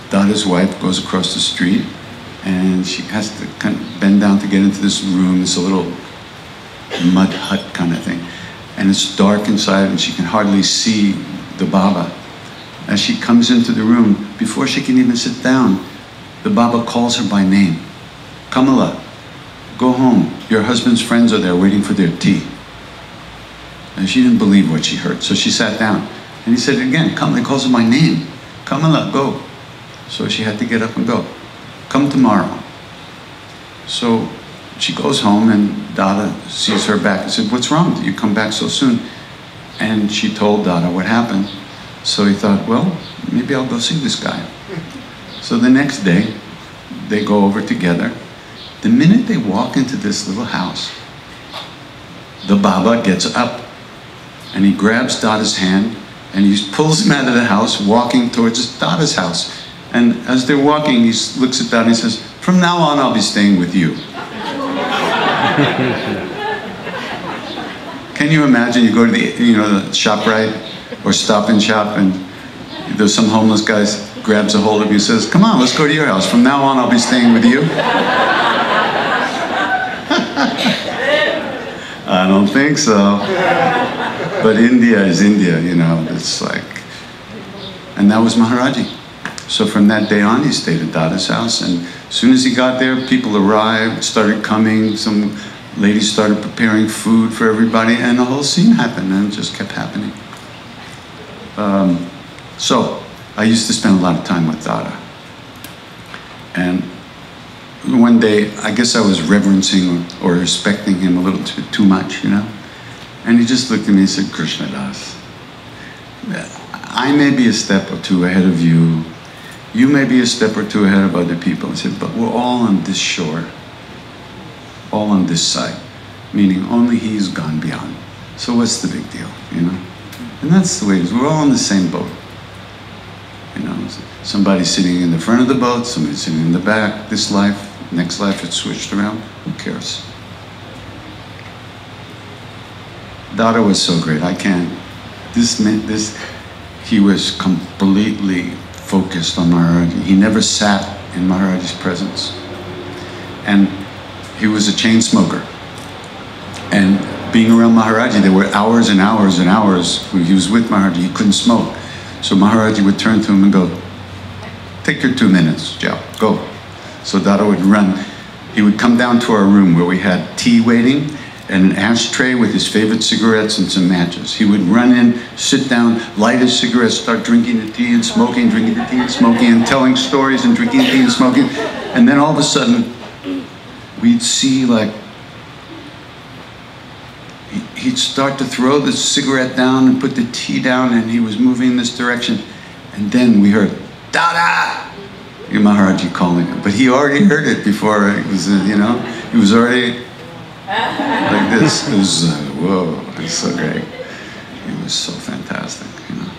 Dada's wife goes across the street, and she has to kind of bend down to get into this room. It's a little mud hut kind of thing. And it's dark inside, and she can hardly see the Baba. As she comes into the room, before she can even sit down, the Baba calls her by name. Kamala, go home. Your husband's friends are there waiting for their tea. And she didn't believe what she heard, so she sat down. And he said it again, Kamala, he calls her by name. Kamala, go. So she had to get up and go. Come tomorrow. So she goes home, and Dada sees her back and said, what's wrong? Did you come back so soon? And she told Dada what happened. So he thought, well, maybe I'll go see this guy. So the next day, they go over together. The minute they walk into this little house, the Baba gets up, and he grabs Dada's hand, and he pulls him out of the house, walking towards Dada's house. And as they're walking, he looks at Dada and he says, from now on, I'll be staying with you. Can you imagine you go to the ShopRite or Stop and Shop, and there's some homeless guy grabs a hold of you and says, come on, let's go to your house. From now on, I'll be staying with you. I don't think so. But India is India, it's like, and that was Maharaji. So from that day on, he stayed at Dada's house, and as soon as he got there, people arrived, started coming, some ladies started preparing food for everybody, and the whole scene happened, and it just kept happening. So I used to spend a lot of time with Dada. And one day, I guess I was reverencing or respecting him a little too much, And he just looked at me and said, Krishnadas, I may be a step or two ahead of you. You may be a step or two ahead of other people. I said, but we're all on this shore, all on this side, meaning only he's gone beyond. So what's the big deal, And that's the way it is. We're all in the same boat. Somebody sitting in the front of the boat, somebody sitting in the back. This life, next life, it's switched around. Who cares? Dada was so great. I can't. He was completely focused on Maharaji. He never sat in Maharaji's presence. And he was a chain smoker. And being around Maharaji, there were hours and hours and hours when he was with Maharaji, he couldn't smoke. So Maharaji would turn to him and go, take your 2 minutes, Joe, go. So Dada would run. He would come down to our room where we had tea waiting and an ashtray with his favorite cigarettes and some matches. He would run in, sit down, light his cigarettes, start drinking the tea and smoking, drinking the tea and smoking, and telling stories and drinking the tea and smoking. And then all of a sudden, we'd see like, he'd start to throw the cigarette down and put the tea down, and he was moving in this direction. And then we heard, Dada! Your Maharaji calling him. But he already heard it before it was, you know, he was already like this. It was, whoa, it was so great. It was so fantastic, you know.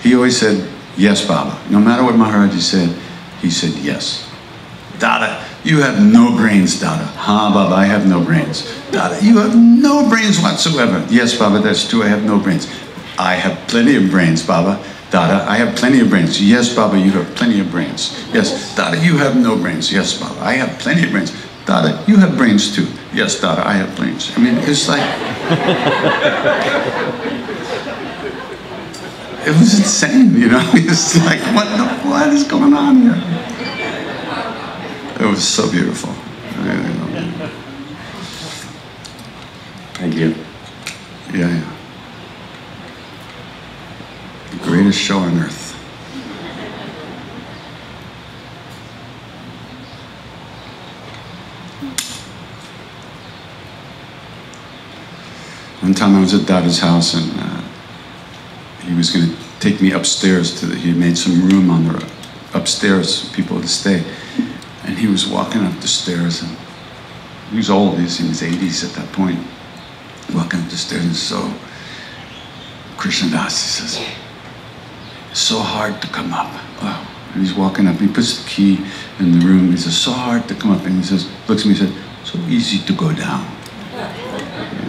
He always said, yes, Baba. No matter what Maharaji said, he said yes. Dada, you have no brains, Dada. Ha, Baba, I have no brains. Dada, you have no brains whatsoever. Yes, Baba, that's true, I have no brains. I have plenty of brains, Baba. Dada, I have plenty of brains. Yes, Baba, you have plenty of brains. Yes, Dada, you have no brains. Yes, Baba, I have plenty of brains. Dada, you have brains too. Yes, Dada, I have brains. I mean, it's like, it was insane, you know? It's like, what is going on here? It was so beautiful. Thank you. Yeah. The greatest show on earth. One time I was at Dada's house, and he was going to take me upstairs he made some room on the upstairs for people to stay. And he was walking up the stairs, and he was old, he was in his 80s at that point. Walking up the stairs, and so Krishnadas, he says, it's so hard to come up. Wow. And he's walking up, he puts the key in the room, he says, so hard to come up. And he says, looks at me, he said, so easy to go down.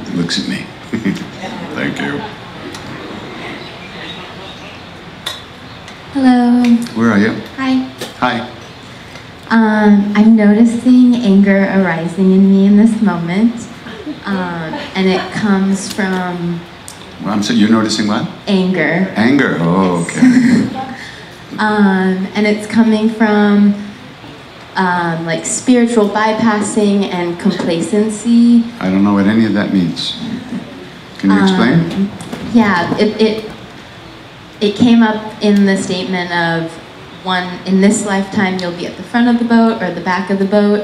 He looks at me. Thank you. Hello. Where are you? Hi. Hi. I'm noticing anger arising in me in this moment, and it comes from Well, I'm saying, you're noticing what? anger. Anger. Oh, okay. And it's coming from like spiritual bypassing and complacency. I don't know what any of that means. Can you explain? Yeah, it came up in the statement of in this lifetime you'll be at the front of the boat or the back of the boat,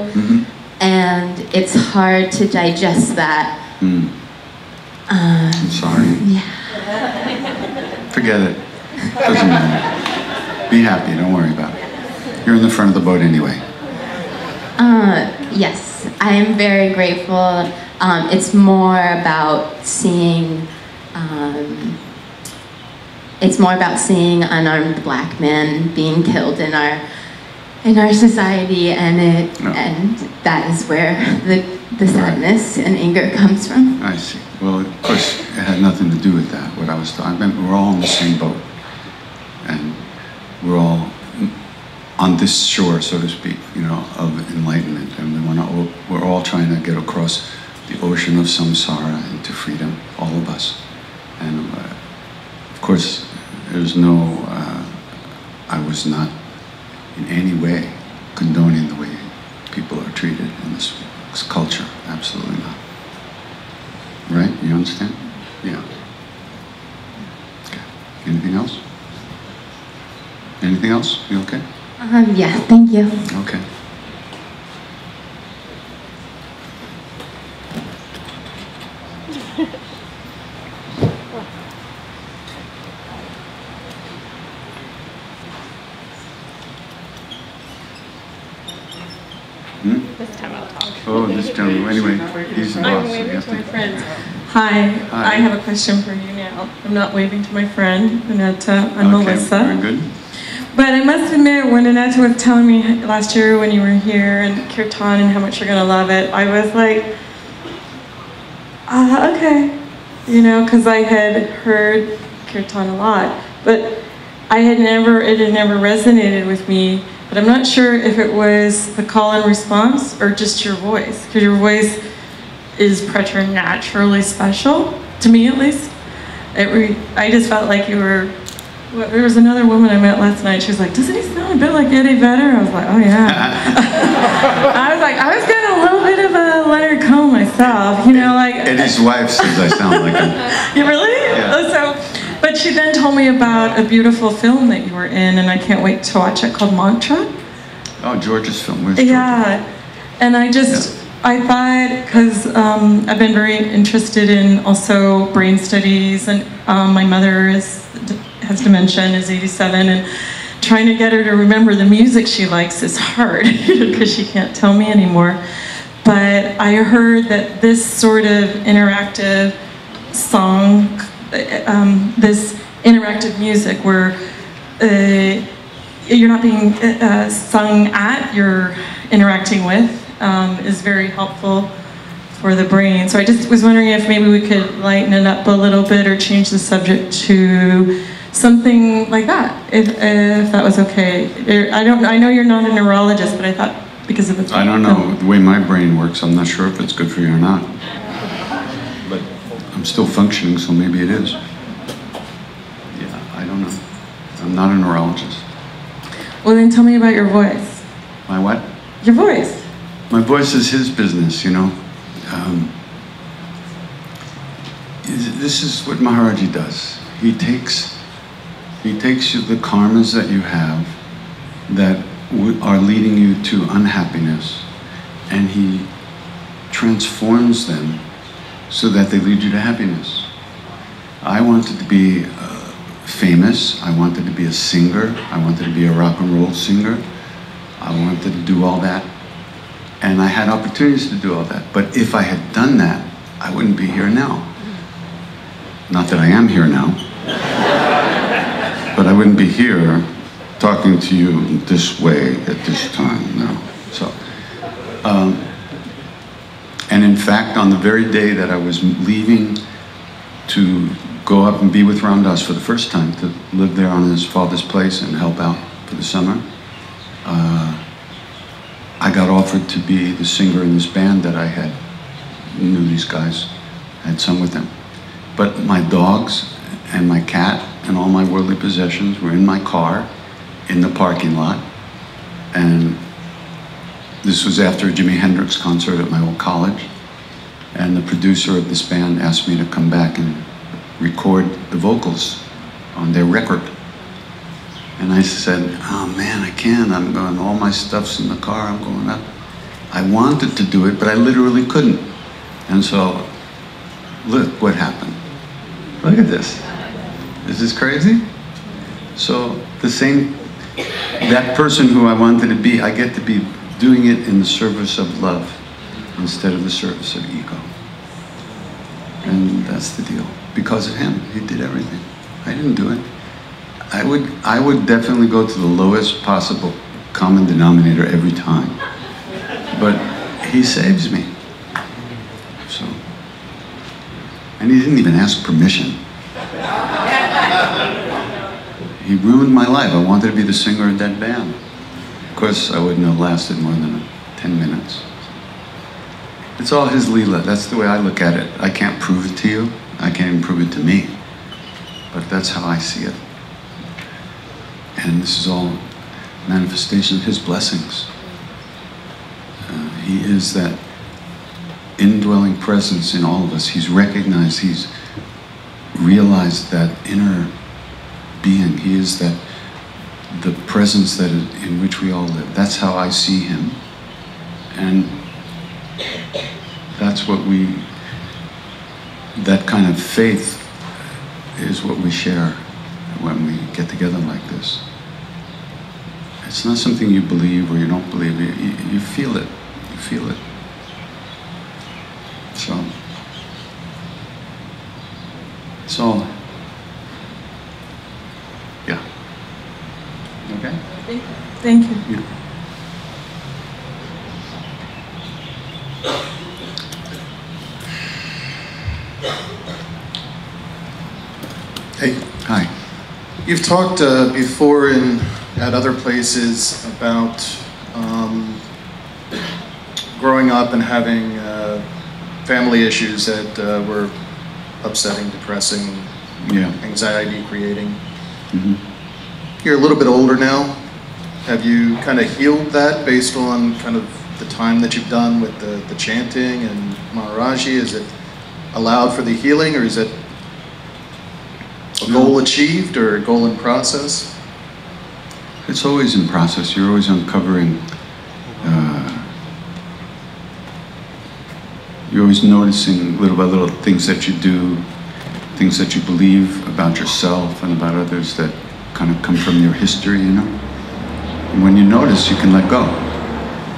and it's hard to digest that. I'm sorry. Yeah. Forget it. Doesn't matter. Be happy, don't worry about it. You're in the front of the boat anyway. Yes, I am very grateful. It's more about seeing unarmed black men being killed in our society, and that is where the sadness and anger comes from. I see. Well, of course, it had nothing to do with that. What I was talking about, we're all on the same boat, and we're all on this shore, so to speak, you know, of enlightenment, and we're all trying to get across the ocean of samsara into freedom, all of us. And of course, there's no, I was not in any way condoning the way people are treated in this culture. Absolutely not. Right? You understand? Yeah. Okay. Anything else? Anything else? You okay? Yeah, thank you. Okay. This time I'll talk. Oh, this gentleman. Anyway, he's the boss. I'm so you waving have to my to- friends. Hi, I have a question for you now. I'm not waving to my friend, Ananta. I'm Melissa. Very good. But I must admit, when Ananta was telling me last year when you were here and Kirtan and how much you're going to love it, I was like, okay. You know, because I had heard Kirtan a lot. But it had never resonated with me. But I'm not sure if it was the call and response or just your voice. Because your voice is preternaturally special, to me at least. I just felt like you were Well, there was another woman I met last night. She was like, "Doesn't he sound a bit like Eddie Vedder?" I was like, "Oh yeah." I was getting a little bit of a Leonard Cohen myself, you know, like. Eddie's wife says I sound like him. You really? Yeah. But she then told me about a beautiful film that you were in, and I can't wait to watch it, called Mantra. Oh, George's film. Where's George? Yeah, and I thought, because I've been very interested in also brain studies, and my mother has dementia and is 87, and trying to get her to remember the music she likes is hard, because she can't tell me anymore. But I heard that this sort of interactive song, this interactive music where you're not being sung at, you're interacting with, is very helpful for the brain. So I just was wondering if maybe we could lighten it up a little bit or change the subject to something like that, if that was okay. I know you're not a neurologist, but I thought because of the... I don't know. The way my brain works, I'm not sure if it's good for you or not. But I'm still functioning, so maybe it is. Yeah, I don't know. I'm not a neurologist. Well, then tell me about your voice. My what? Your voice. My voice is his business, you know. This is what Maharaji does. He takes you the karmas that you have that are leading you to unhappiness, and he transforms them so that they lead you to happiness. I wanted to be famous. I wanted to be a singer. I wanted to be a rock and roll singer. I wanted to do all that. And I had opportunities to do all that. But if I had done that, I wouldn't be here now. Not that I am here now. But I wouldn't be here talking to you this way at this time, no. So, and in fact, on the very day that I was leaving to go up and be with Ram Dass for the first time, to live there on his father's place and help out for the summer, I got offered to be the singer in this band that I knew these guys, had sung with them. But my dogs and my cat and all my worldly possessions were in my car in the parking lot. And this was after a Jimi Hendrix concert at my old college. And the producer of this band asked me to come back and record the vocals on their record. And I said, oh man, I can't. I'm going, all my stuff's in the car, I'm going up. I wanted to do it, but I literally couldn't. And so, look what happened. Look at this. Is this crazy? So, that person who I wanted to be, I get to be doing it in the service of love instead of the service of ego. And that's the deal. Because of him, he did everything. I didn't do it. I would definitely go to the lowest possible common denominator every time. But he saves me. So, and he didn't even ask permission. He ruined my life. I wanted to be the singer of that band. Of course, I wouldn't have lasted more than 10 minutes. It's all his Leela. That's the way I look at it. I can't prove it to you. I can't even prove it to me. But that's how I see it. And this is all manifestation of his blessings. He is that indwelling presence in all of us. He's recognized, he's realized that inner being. He is that, the presence that in which we all live. That's how I see him. And that's what that kind of faith is what we share when we get together like this. It's not something you believe or you don't believe. You feel it. You feel it. So, it's all, yeah. Okay? Thank you. Yeah. Hey. Hi. You've talked before at other places about growing up and having family issues that were upsetting, depressing, yeah, anxiety creating. You're a little bit older now. Have you kind of healed that based on kind of the time that you've done with the chanting and Maharaji? Is it allowed for the healing, or is it a goal achieved or a goal in process? It's always in process. You're always uncovering, you're always noticing little by little things that you do, things that you believe about yourself and about others that kind of come from your history, you know? And when you notice, you can let go.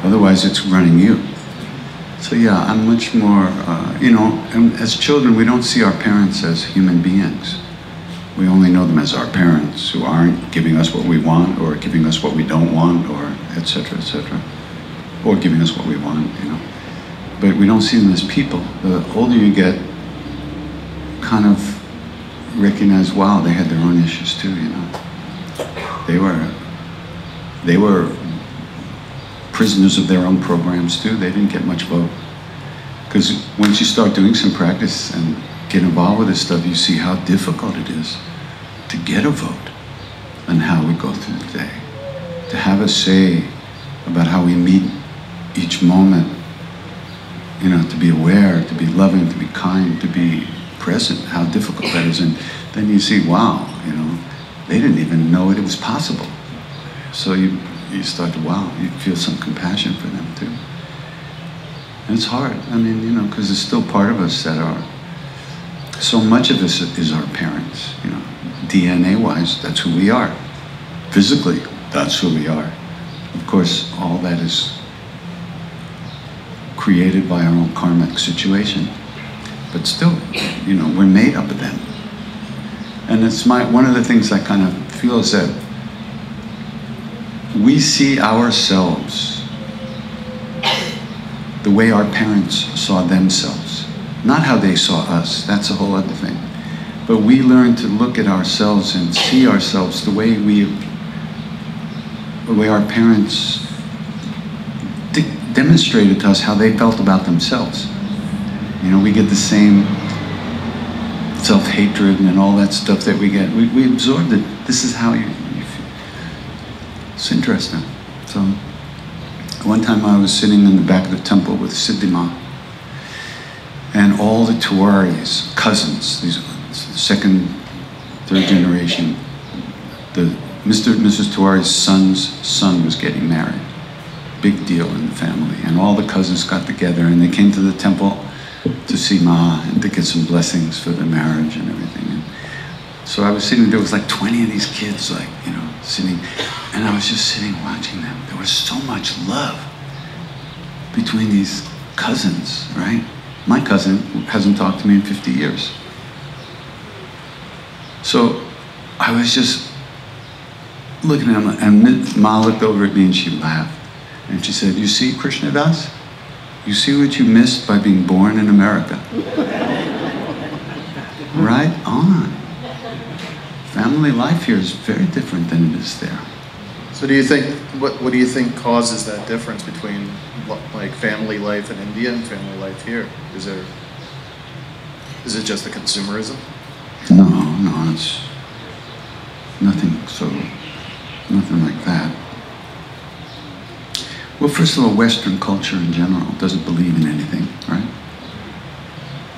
Otherwise, it's running you. So yeah, I'm much more, you know, and as children, we don't see our parents as human beings. We only know them as our parents who aren't giving us what we want or giving us what we don't want, or et cetera, or giving us what we want, you know. But we don't see them as people. The older you get, kind of recognize, wow, they had their own issues too, you know. They were prisoners of their own programs too. They didn't get much vote. Because once you start doing some practice and get involved with this stuff, you see how difficult it is to get a vote on how we go through the day. To have a say about how we meet each moment, you know, to be aware, to be loving, to be kind, to be present, how difficult that is. And then you see, wow, you know, they didn't even know it was possible. So you start to, wow, you feel some compassion for them too. And it's hard, I mean, you know, because there's still part of us that are, so much of this is our parents, you know. DNA-wise, that's who we are. Physically, that's who we are. Of course, all that is created by our own karmic situation. But still, you know, we're made up of them. And it's one of the things I kind of feel is that we see ourselves the way our parents saw themselves. Not how they saw us, that's a whole other thing. But we learn to look at ourselves and see ourselves the way our parents demonstrated to us how they felt about themselves. You know, we get the same self-hatred and all that stuff that we get. We absorbed it. This is how you feel. It's interesting. So, one time I was sitting in the back of the temple with Siddhima, and all the Tiwaris, cousins, these second, third generation, Mr. and Mrs. Tiwari's son's son was getting married. Big deal in the family. And all the cousins got together and they came to the temple to see Ma and to get some blessings for the marriage and everything. And so I was sitting, there was like 20 of these kids, like, you know, sitting, and I was just sitting watching them. There was so much love between these cousins, right? My cousin hasn't talked to me in 50 years. So I was just looking at him, and Ma looked over at me and she laughed. And she said, "You see, Krishnadas? You see what you missed by being born in America?" Right on. Family life here is very different than it is there. So do you think, what do you think causes that difference between like family life in India and family life here? Is it just the consumerism? No, it's nothing like that. Well, first of all, Western culture in general doesn't believe in anything, right?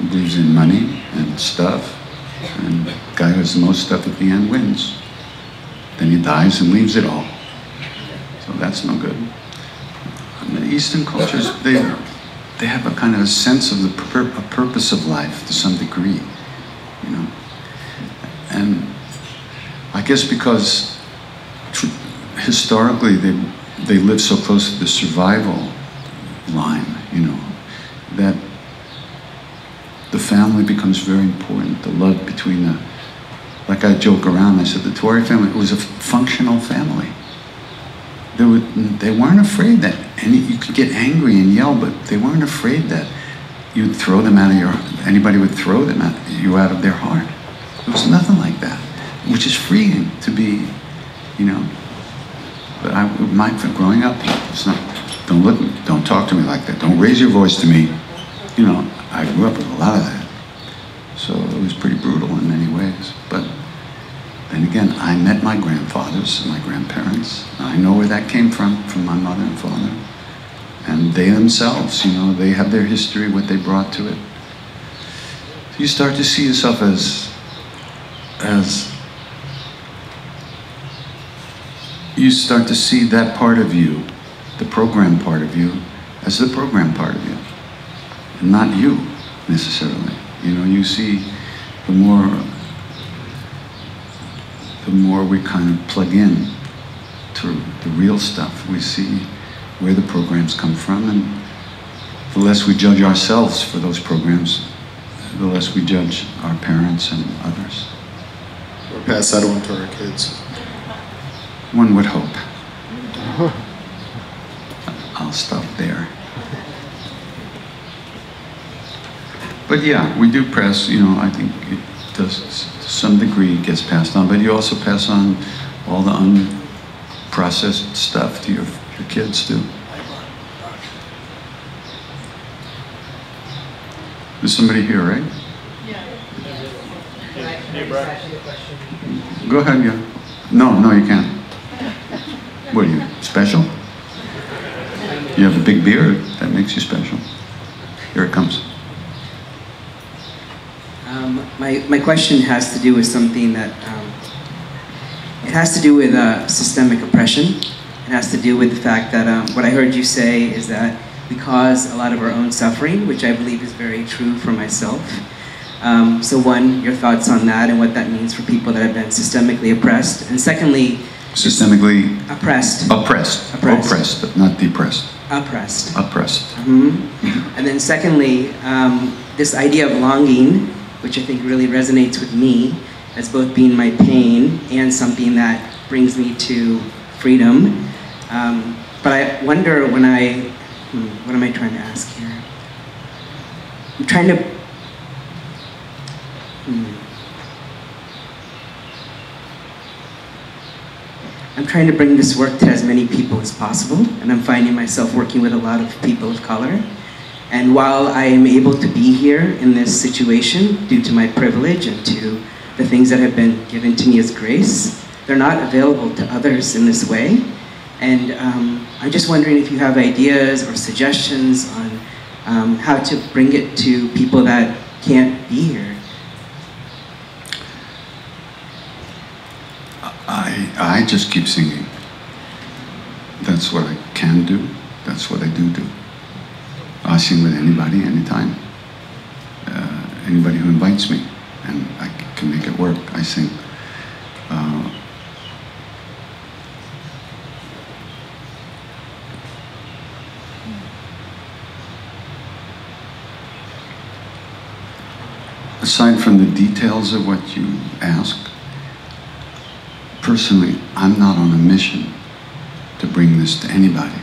It believes in money and stuff, and the guy who has the most stuff at the end wins. Then he dies and leaves it all. So that's no good. And the Eastern cultures, they have a kind of a sense of a purpose of life to some degree, you know. And I guess because historically they live so close to the survival line, you know, that the family becomes very important. The love between the, like I joke around, I said the Tiwari family, it was a functional family. They weren't afraid that you could get angry and yell, but they weren't afraid that you'd throw them out of anybody would throw them at you out of their heart. There was nothing like that, which is freeing to be, you know. But growing up, it's not, don't talk to me like that. Don't raise your voice to me. You know, I grew up with a lot of that. So it was pretty brutal in many ways. But Then again, I met my grandfathers and my grandparents. I know where that came from my mother and father. And they themselves, you know, they have their history, what they brought to it. So you start to see yourself as you start to see that part of you, the program part of you, as the program part of you, and not you necessarily. You know, you see the more we kind of plug in to the real stuff, we see where the programs come from, and the less we judge ourselves for those programs, the less we judge our parents and others. Or pass that on to our kids. One would hope. I'll stop there. But yeah, we do press, you know, I think it does, to some degree, it gets passed on, but you also pass on all the unprocessed stuff to your kids too. There's somebody here, right? Go ahead, yeah. No, you can't. What are you, special? You have a big beard, that makes you special. Here it comes. My question has to do with something that, it has to do with systemic oppression. It has to do with the fact that what I heard you say is that we cause a lot of our own suffering, which I believe is very true for myself. So one, your thoughts on that and what that means for people that have been systemically oppressed. And secondly, systemically oppressed. Oppressed, not depressed. Oppressed. Oppressed. And then secondly, this idea of longing, which I think really resonates with me as both being my pain and something that brings me to freedom. But I wonder when what am I trying to ask here? I'm trying to, I'm trying to bring this work to as many people as possible, and I'm finding myself working with a lot of people of color. And while I am able to be here in this situation due to my privilege and to the things that have been given to me as grace, they're not available to others in this way. And I'm just wondering if you have ideas or suggestions on how to bring it to people that can't be here. I just keep singing. That's what I can do. That's what I do. I sing with anybody, anytime. Anybody who invites me, and I can make it work. I sing. Aside from the details of what you ask, personally, I'm not on a mission to bring this to anybody.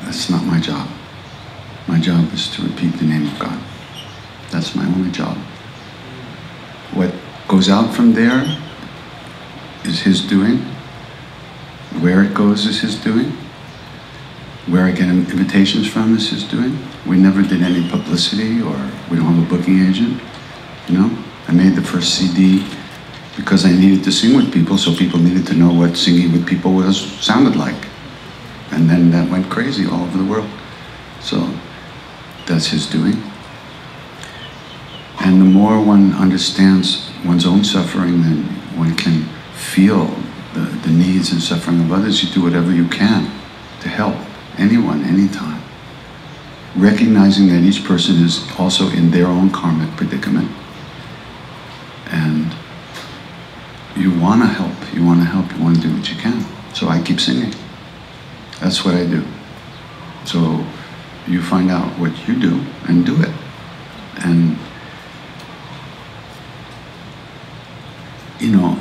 That's not my job. My job is to repeat the name of God. That's my only job. What goes out from there is His doing. Where it goes is His doing. Where I get invitations from is His doing. We never did any publicity, or we don't have a booking agent. You know, I made the first CD because I needed to sing with people, so people needed to know what singing with people sounded like. And then that went crazy all over the world. So that's His doing. And the more one understands one's own suffering, then one can feel the needs and suffering of others. You do whatever you can to help anyone, anytime. Recognizing that each person is also in their own karmic predicament. And you want to help, you want to do what you can. So I keep singing. That's what I do. So you find out what you do and do it. And, you know,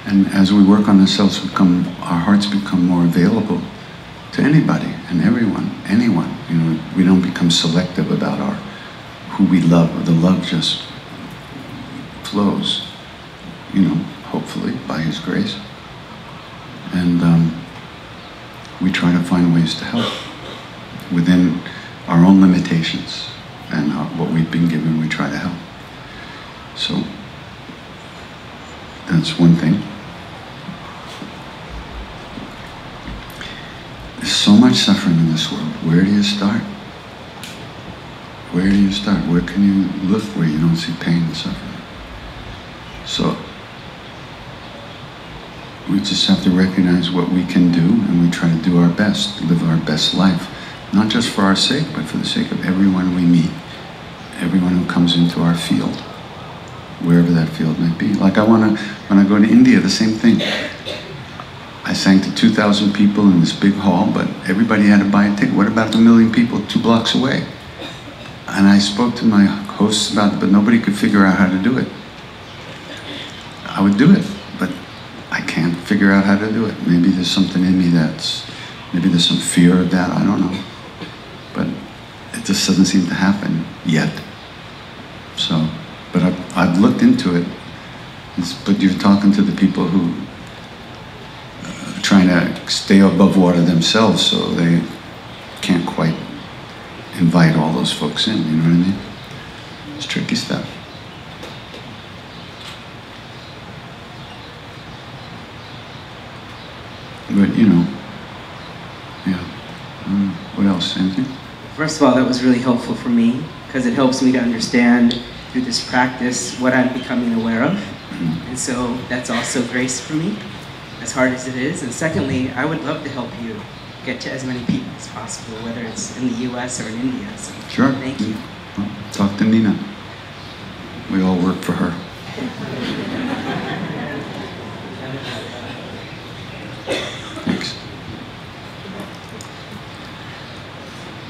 and as we work on ourselves, our hearts become more available to anybody and everyone, anyone. You know, we don't become selective about who we love. The love just flows, you know, hopefully by His grace. And we try to find ways to help. within our own limitations and what we've been given, we try to help. So that's one thing. There's so much suffering in this world. Where do you start? Where do you start? Where can you look where you don't see pain and suffering? So we just have to recognize what we can do, and we try to do our best, live our best life. Not just for our sake, but for the sake of everyone we meet, everyone who comes into our field, wherever that field might be. Like when I go to India, the same thing. I sang to 2,000 people in this big hall, but everybody had to buy a ticket. What about the 1 million people 2 blocks away? And I spoke to my hosts about it, but nobody could figure out how to do it. I would do it, but I can't figure out how to do it. Maybe there's something in me maybe there's some fear of that, I don't know. But it just doesn't seem to happen yet. So, but I've looked into it. But you're talking to the people who are trying to stay above water themselves, so they can't quite invite all those folks in, you know what I mean? It's tricky stuff. But, you know, yeah. What else, anything? First of all, that was really helpful for me, because it helps me to understand through this practice what I'm becoming aware of. And so that's also grace for me, as hard as it is. And secondly, I would love to help you get to as many people as possible, whether it's in the US or in India. So sure. Thank you. Well, talk to Nina. We all work for her. Thanks.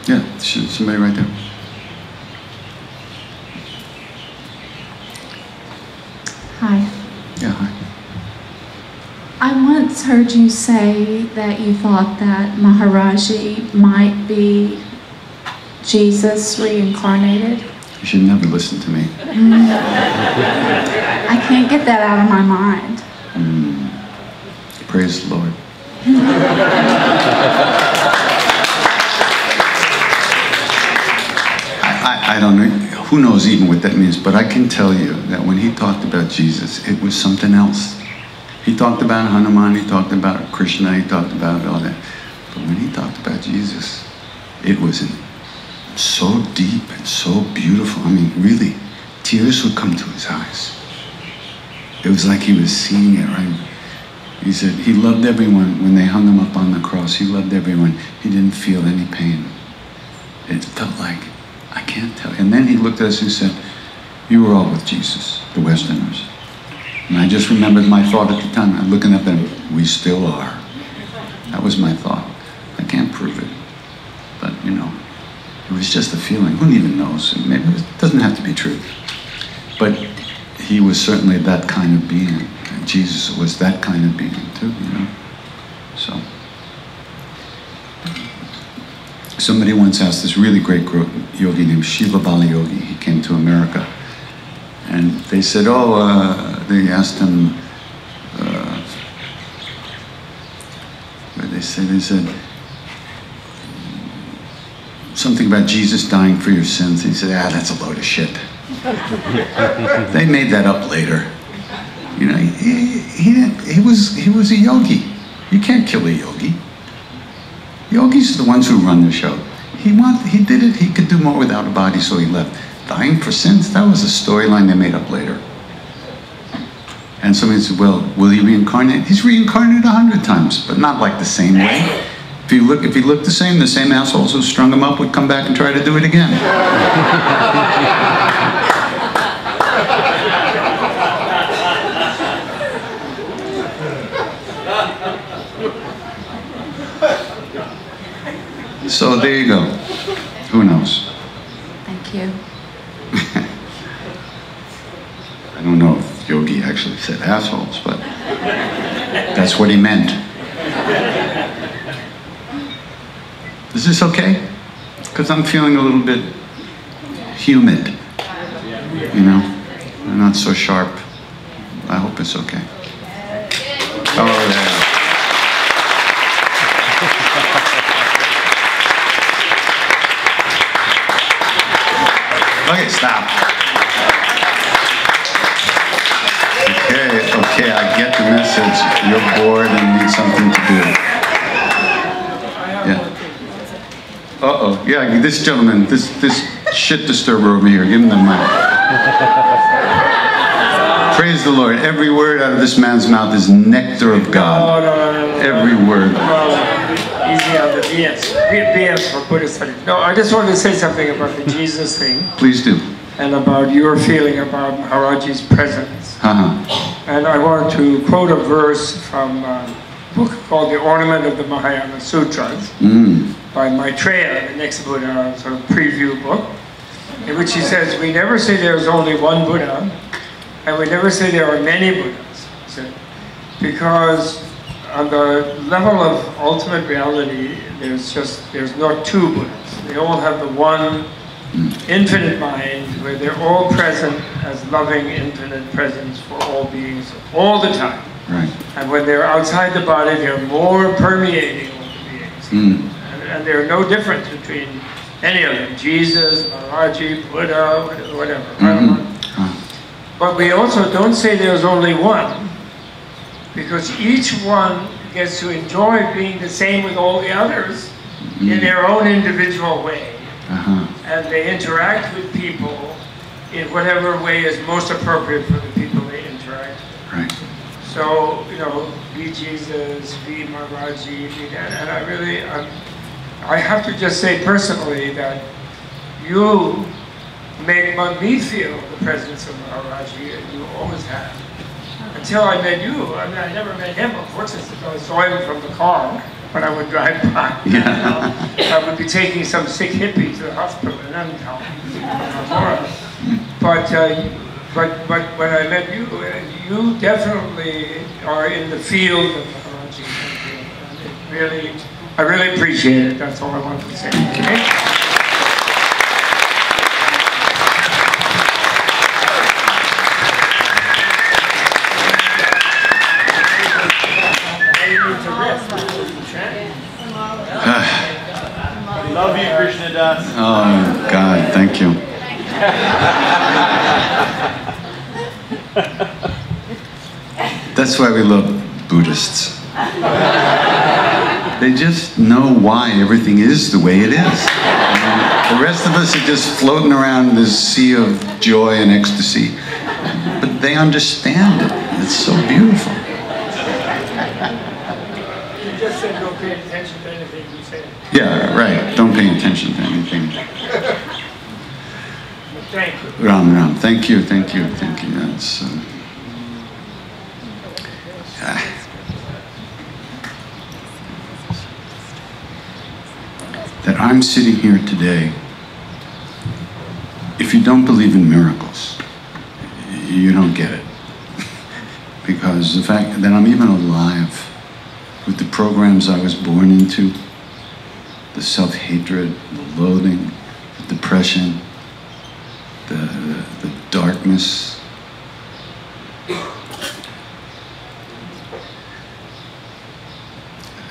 Yeah, somebody right there. Hi. Yeah, hi. I once heard you say that you thought that Maharaji might be Jesus reincarnated. You should never listen to me. I can't get that out of my mind. Praise the Lord. I don't know, who knows even what that means, but I can tell you that when he talked about Jesus, it was something else. He talked about Hanuman, he talked about Krishna, he talked about all that. But when he talked about Jesus, it was so deep and so beautiful. I mean, really, tears would come to his eyes. It was like he was seeing it, right? He said he loved everyone when they hung him up on the cross. He loved everyone. He didn't feel any pain. It felt like, I can't tell. And then he looked at us and said, you were all with Jesus, the Westerners. And I just remembered my thought at the time. I'm looking at them, we still are. That was my thought. I can't prove it. But, you know, it was just a feeling. Who even knows? Maybe it doesn't have to be true. But he was certainly that kind of being. And Jesus was that kind of being too, you know. So. Somebody once asked this really great yogi named Shiva Bala Yogi. He came to America. And they said, they asked him, they said, something about Jesus dying for your sins. He said, that's a load of shit. They made that up later. You know, he was a yogi. You can't kill a yogi. Yogis are the ones who run the show. He did it, he could do more without a body, so he left. Dying for sins, that was a storyline they made up later. And somebody said, well, will he reincarnate? He's reincarnated 100 times, but not like the same way. If he looked the same assholes who strung him up would come back and try to do it again. So there you go. Who knows? Thank you. I don't know if Yogi actually said assholes, but that's what he meant. Is this okay? Because I'm feeling a little bit humid. You know? I'm not so sharp. I hope it's okay. Oh, yeah. Stop. Okay, I get the message. You're bored and need something to do. Yeah. Uh-oh. Yeah, this gentleman, this shit disturber over here, give him the mic. Praise the Lord. Every word out of this man's mouth is nectar of God. No. Every word. Easy on the BS for Buddhist studies. No, I just wanted to say something about the Jesus thing. Please do. And about your feeling about Maharaji's presence. Uh-huh. And I want to quote a verse from a book called The Ornament of the Mahayana Sutras by Maitreya, the next Buddha sort of preview book, in which he says, we never say there's only one Buddha, and we never say there are many Buddhas. Because on the level of ultimate reality, there's not two Buddhas. They all have the one infinite mind where they're all present as loving infinite presence for all beings all the time. Right. And when they're outside the body, they're more permeating all the beings. And there are no difference between any of them. Jesus, Maharaji, Buddha, whatever. But we also don't say there's only one, because each one gets to enjoy being the same with all the others in their own individual way. And they interact with people in whatever way is most appropriate for the people they interact with. Right. So, you know, be Jesus, be Maharaji, be that. And I have to just say personally that you make me feel the presence of Maharaji, and you always have. Until I met you. I mean, I never met him, of course, I saw him from the car when I would drive by. Yeah. I would be taking some sick hippie to the hospital in Anton, but when I met you, you definitely are in the field of Maharaji. And I really appreciate it. That's all I wanted to say. Okay? Love you, Krishna Das. Oh, God, thank you. That's why we love Buddhists. They just know why everything is the way it is. The rest of us are just floating around this sea of joy and ecstasy. But they understand it. It's so beautiful. You just said don't pay attention to anything you say. Yeah, right. Don't pay attention to anything. Thank you. Ram. Thank you. That's, that I'm sitting here today. If you don't believe in miracles, you don't get it. Because the fact that I'm even alive with the programs I was born into, the self-hatred, the loathing, the depression, the darkness.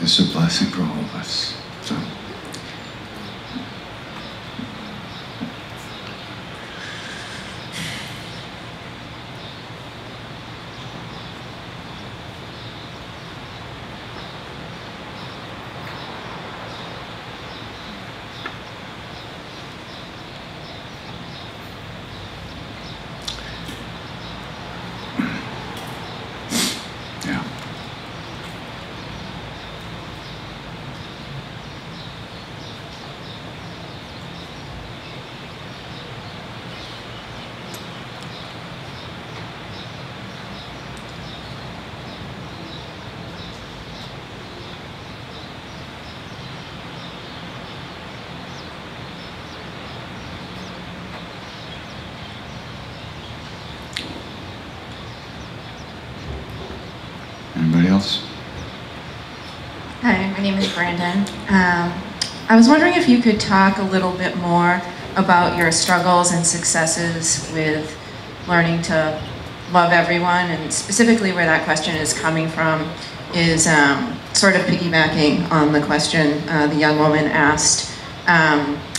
It's a blessing for all of us. So. Anybody else? Hi, my name is Brandon. I was wondering if you could talk a little bit more about your struggles and successes with learning to love everyone, and specifically where that question is coming from is sort of piggybacking on the question the young woman asked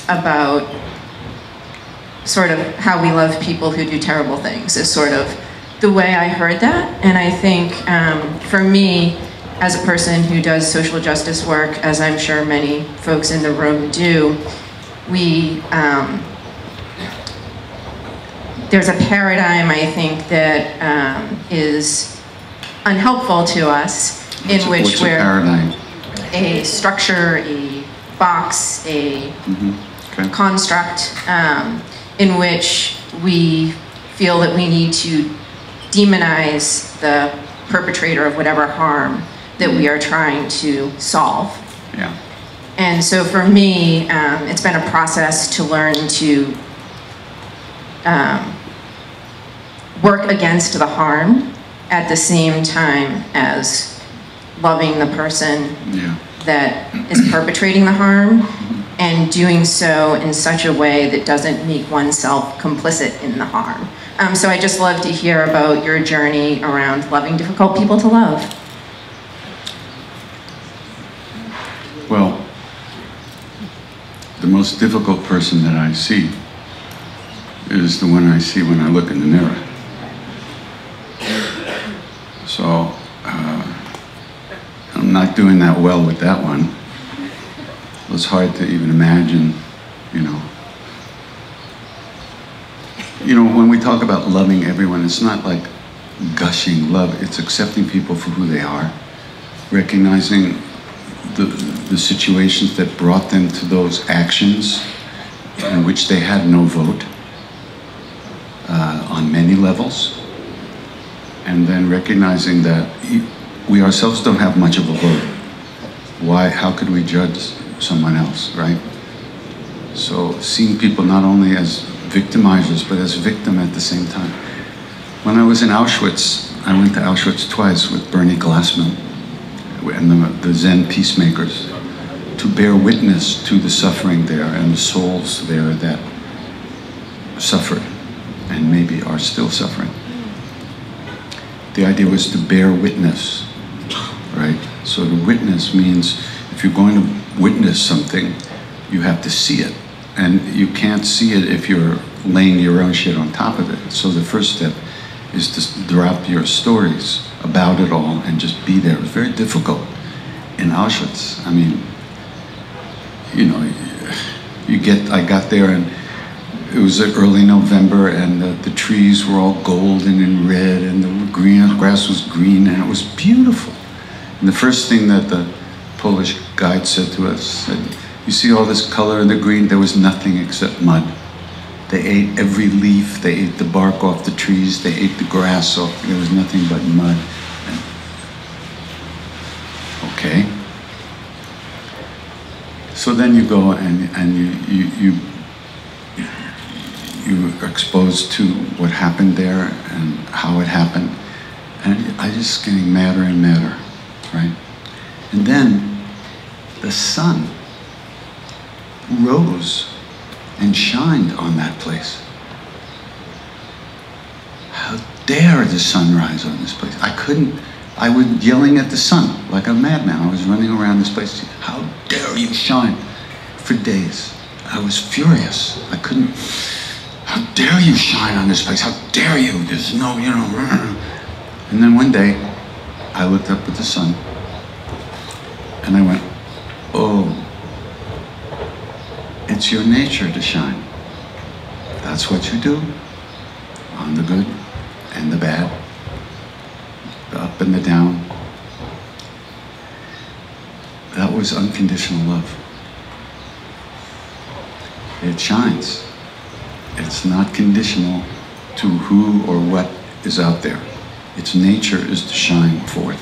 about sort of how we love people who do terrible things is sort of the way I heard that. And I think for me, as a person who does social justice work, as I'm sure many folks in the room do, there's a paradigm, I think, that is unhelpful to us, in which what's we're a paradigm? a structure, a box, a construct, in which we feel that we need to demonize the perpetrator of whatever harm that we are trying to solve. Yeah. And so for me, it's been a process to learn to work against the harm at the same time as loving the person that is perpetrating the harm, and doing so in such a way that doesn't make oneself complicit in the harm. So I just love to hear about your journey around loving difficult people to love. Well, the most difficult person that I see is the one I see when I look in the mirror. So, I'm not doing that well with that one. It was hard to even imagine, you know. You know, when we talk about loving everyone, it's not like gushing love, it's accepting people for who they are, recognizing the situations that brought them to those actions in which they had no vote on many levels, and then recognizing that we ourselves don't have much of a vote. Why? How could we judge someone else, right? So seeing people not only as victimizers, but as victim at the same time. When I was in Auschwitz, I went to Auschwitz twice with Bernie Glassman and the Zen peacemakers to bear witness to the suffering there and the souls there that suffered and maybe are still suffering. The idea was to bear witness, right? So to witness means if you're going to witness something, you have to see it. And you can't see it if you're laying your own shit on top of it. So the first step is to drop your stories about it all and just be there. It was very difficult in Auschwitz. I mean, you know, I got there and it was early November and the trees were all golden and red and the grass was green and it was beautiful. And the first thing that the Polish guide said to us, said, "You see all this color in the green? There was nothing except mud. They ate every leaf, they ate the bark off the trees, they ate the grass off, there was nothing but mud." And, okay. So then you go and you're exposed to what happened there and how it happened. And I just getting madder and madder, right? And then the sun rose and shined on that place. How dare the sun rise on this place? I was yelling at the sun like a madman. I was running around this place. How dare you shine? For days. I was furious. I couldn't, how dare you shine on this place? How dare you? There's no, you know. And then one day, I looked up at the sun and I went, oh, it's your nature to shine. That's what you do, on the good and the bad, the up and the down. That was unconditional love. It shines. It's not conditional to who or what is out there. Its nature is to shine forth.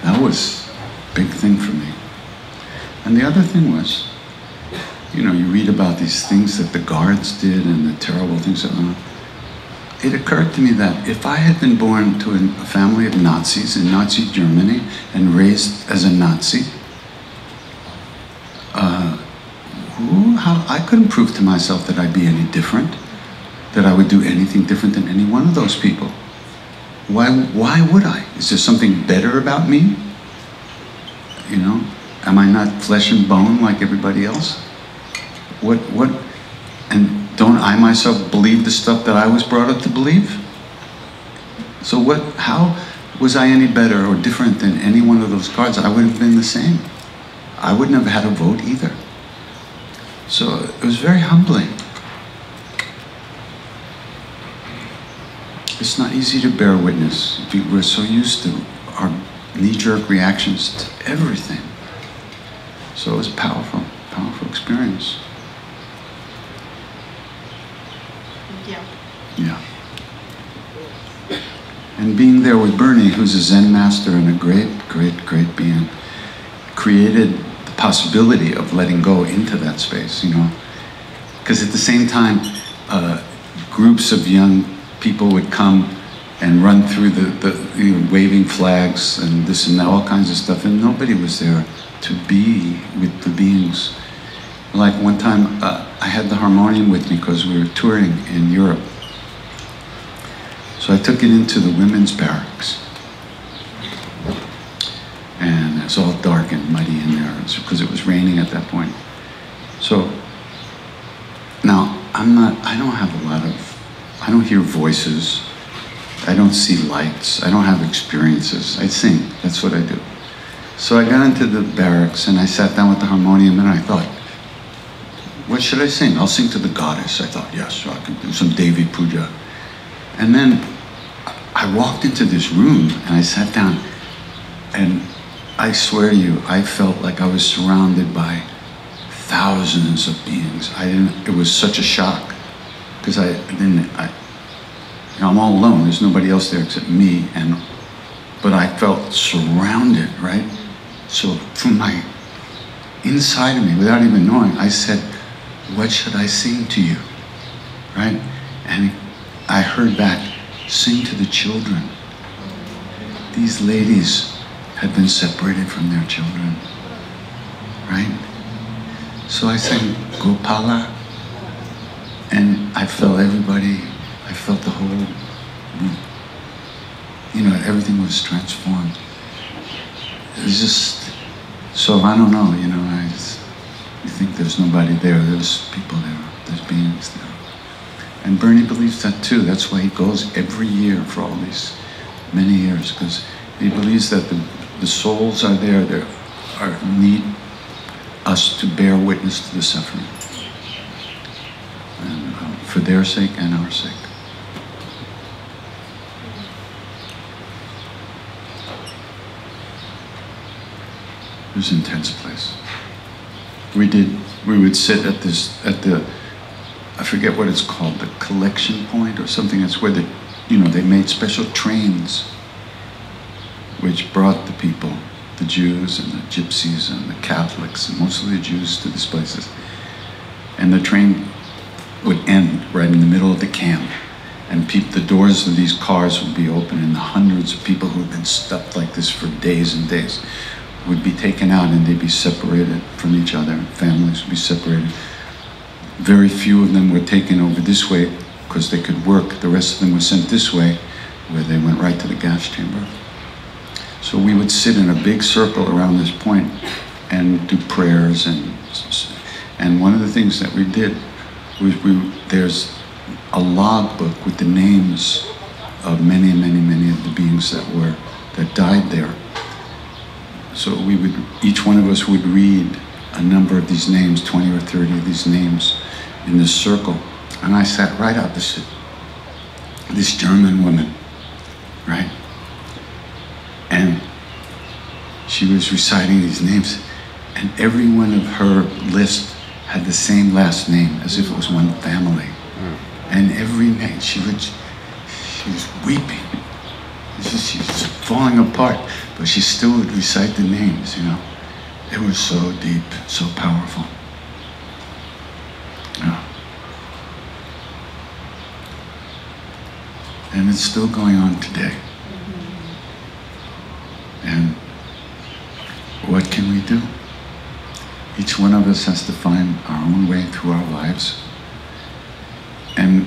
That was a big thing for me. And the other thing was, you know, you read about these things that the guards did and the terrible things that went on. It occurred to me that if I had been born to a family of Nazis in Nazi Germany and raised as a Nazi, I couldn't prove to myself that I'd be any different, that I would do anything different than any one of those people. Why would I? Is there something better about me? You know, am I not flesh and bone like everybody else? What And don't I myself believe the stuff that I was brought up to believe? So how was I any better or different than any one of those cards? I would have been the same. I wouldn't have had a vote either. So it was very humbling. It's not easy to bear witness. We're so used to our knee-jerk reactions to everything. So it was a powerful, powerful experience. Yeah. Yeah. And being there with Bernie, who's a Zen master and a great, great, great being, created the possibility of letting go into that space, you know. Because at the same time, groups of young people would come and run through you know, waving flags and this and that, all kinds of stuff, and nobody was there to be with the beings. Like one time, I had the harmonium with me because we were touring in Europe. So I took it into the women's barracks. And it's all dark and muddy in there because it was raining at that point. So now, I don't have a lot of, I don't hear voices. I don't see lights. I don't have experiences. I sing. That's what I do. So I got into the barracks and I sat down with the harmonium and I thought, what should I sing? I'll sing to the goddess. I thought, yes, so I can do some Devi Puja. And then I walked into this room and I sat down and I swear to you, I felt like I was surrounded by thousands of beings. It was such a shock because I'm all alone. There's nobody else there except me, but I felt surrounded, right? So from my inside of me, without even knowing, I said, what should I sing to you, right? And I heard back, sing to the children. These ladies had been separated from their children, right? So I sang Gopala, and I felt everybody, I felt the whole, you know, everything was transformed. It was just, so I don't know, you know, you think there's nobody there, there's people there, there's beings there. And Bernie believes that too. That's why he goes every year for all these many years, because he believes that the souls are there, need us to bear witness to the suffering. And for their sake and our sake. It was an intense place. We would sit at the, I forget what it's called, the collection point or something. That's where they made special trains which brought the people, the Jews and the Gypsies and the Catholics, and mostly the Jews, to these places. And the train would end right in the middle of the camp. And the doors of these cars would be open, and the hundreds of people who had been stuffed like this for days and days would be taken out, and they'd be separated from each other. Families would be separated. Very few of them were taken over this way because they could work. The rest of them were sent this way, where they went right to the gas chamber. So we would sit in a big circle around this point and do prayers. And one of the things that we did was there's a log book with the names of many of the beings that died there. So each one of us would read a number of these names, 20 or 30 of these names in this circle. And I sat right opposite this German woman, right? And she was reciting these names, and every one of her list had the same last name, as if it was one family. And every name, she was weeping. She was falling apart, but she still would recite the names, you know. It was so deep, so powerful. Yeah. And it's still going on today. And what can we do? Each one of us has to find our own way through our lives. And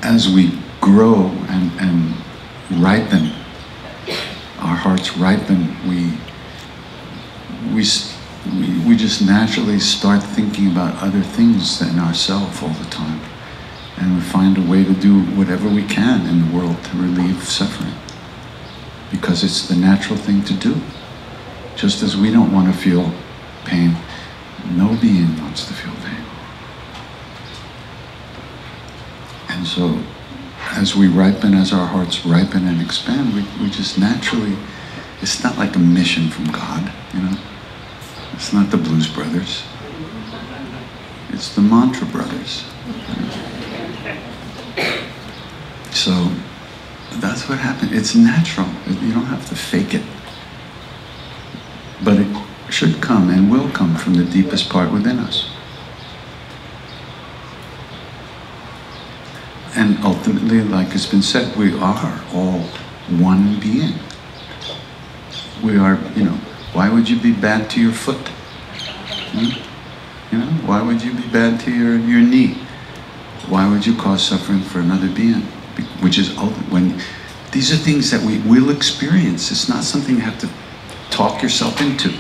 as we grow and ripen, our hearts ripen, we we just naturally start thinking about other things than ourselves all the time. And we find a way to do whatever we can in the world to relieve suffering. Because it's the natural thing to do. Just as we don't want to feel pain, no being wants to feel pain. And so, as we ripen, as our hearts ripen and expand, we just naturally, it's not like a mission from God, you know? It's not the Blues Brothers. It's the Mantra Brothers. So, that's what happened. It's natural. You don't have to fake it. But it should come and will come from the deepest part within us. And ultimately, like it's been said, we are all one being. We are, you know, why would you be bad to your foot? You know, why would you be bad to your knee? Why would you cause suffering for another being? Which is when these are things that we will experience. It's not something you have to talk yourself into.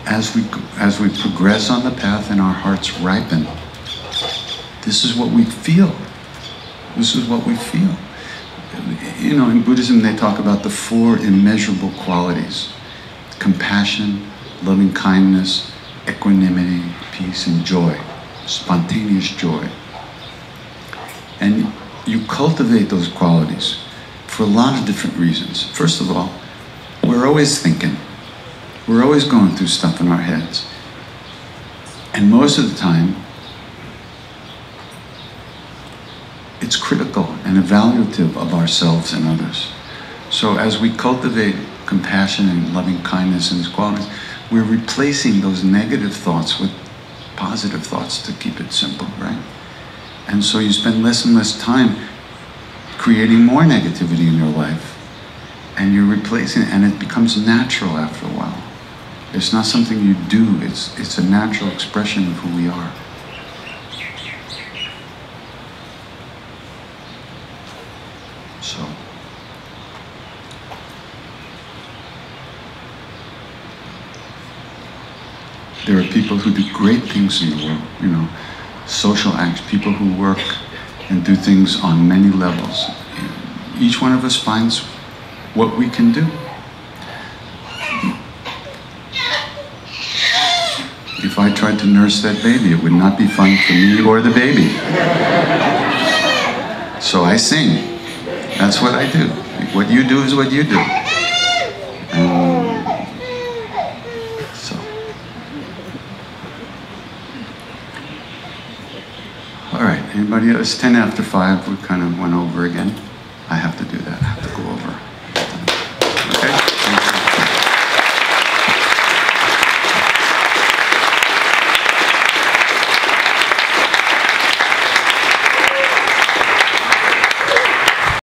As we progress on the path and our hearts ripen, this is what we feel. This is what we feel. You know, in Buddhism they talk about the 4 immeasurable qualities: compassion, loving kindness, equanimity, peace, and joy. Spontaneous joy. And you cultivate those qualities for a lot of different reasons. First of all, we're always thinking. We're always going through stuff in our heads. And most of the time, it's critical and evaluative of ourselves and others. So as we cultivate compassion and loving kindness and these qualities, we're replacing those negative thoughts with positive thoughts, to keep it simple, right? And so you spend less and less time creating more negativity in your life. And you're replacing it, and it becomes natural after a while. It's not something you do, it's a natural expression of who we are. So, there are people who do great things in the world, you know, social acts, people who work and do things on many levels. Each one of us finds what we can do. If I tried to nurse that baby, it would not be fun for me or the baby. So I sing. That's what I do. What you do is what you do. All right, anybody else? 10 after 5, we kind of went over again. I have to do that.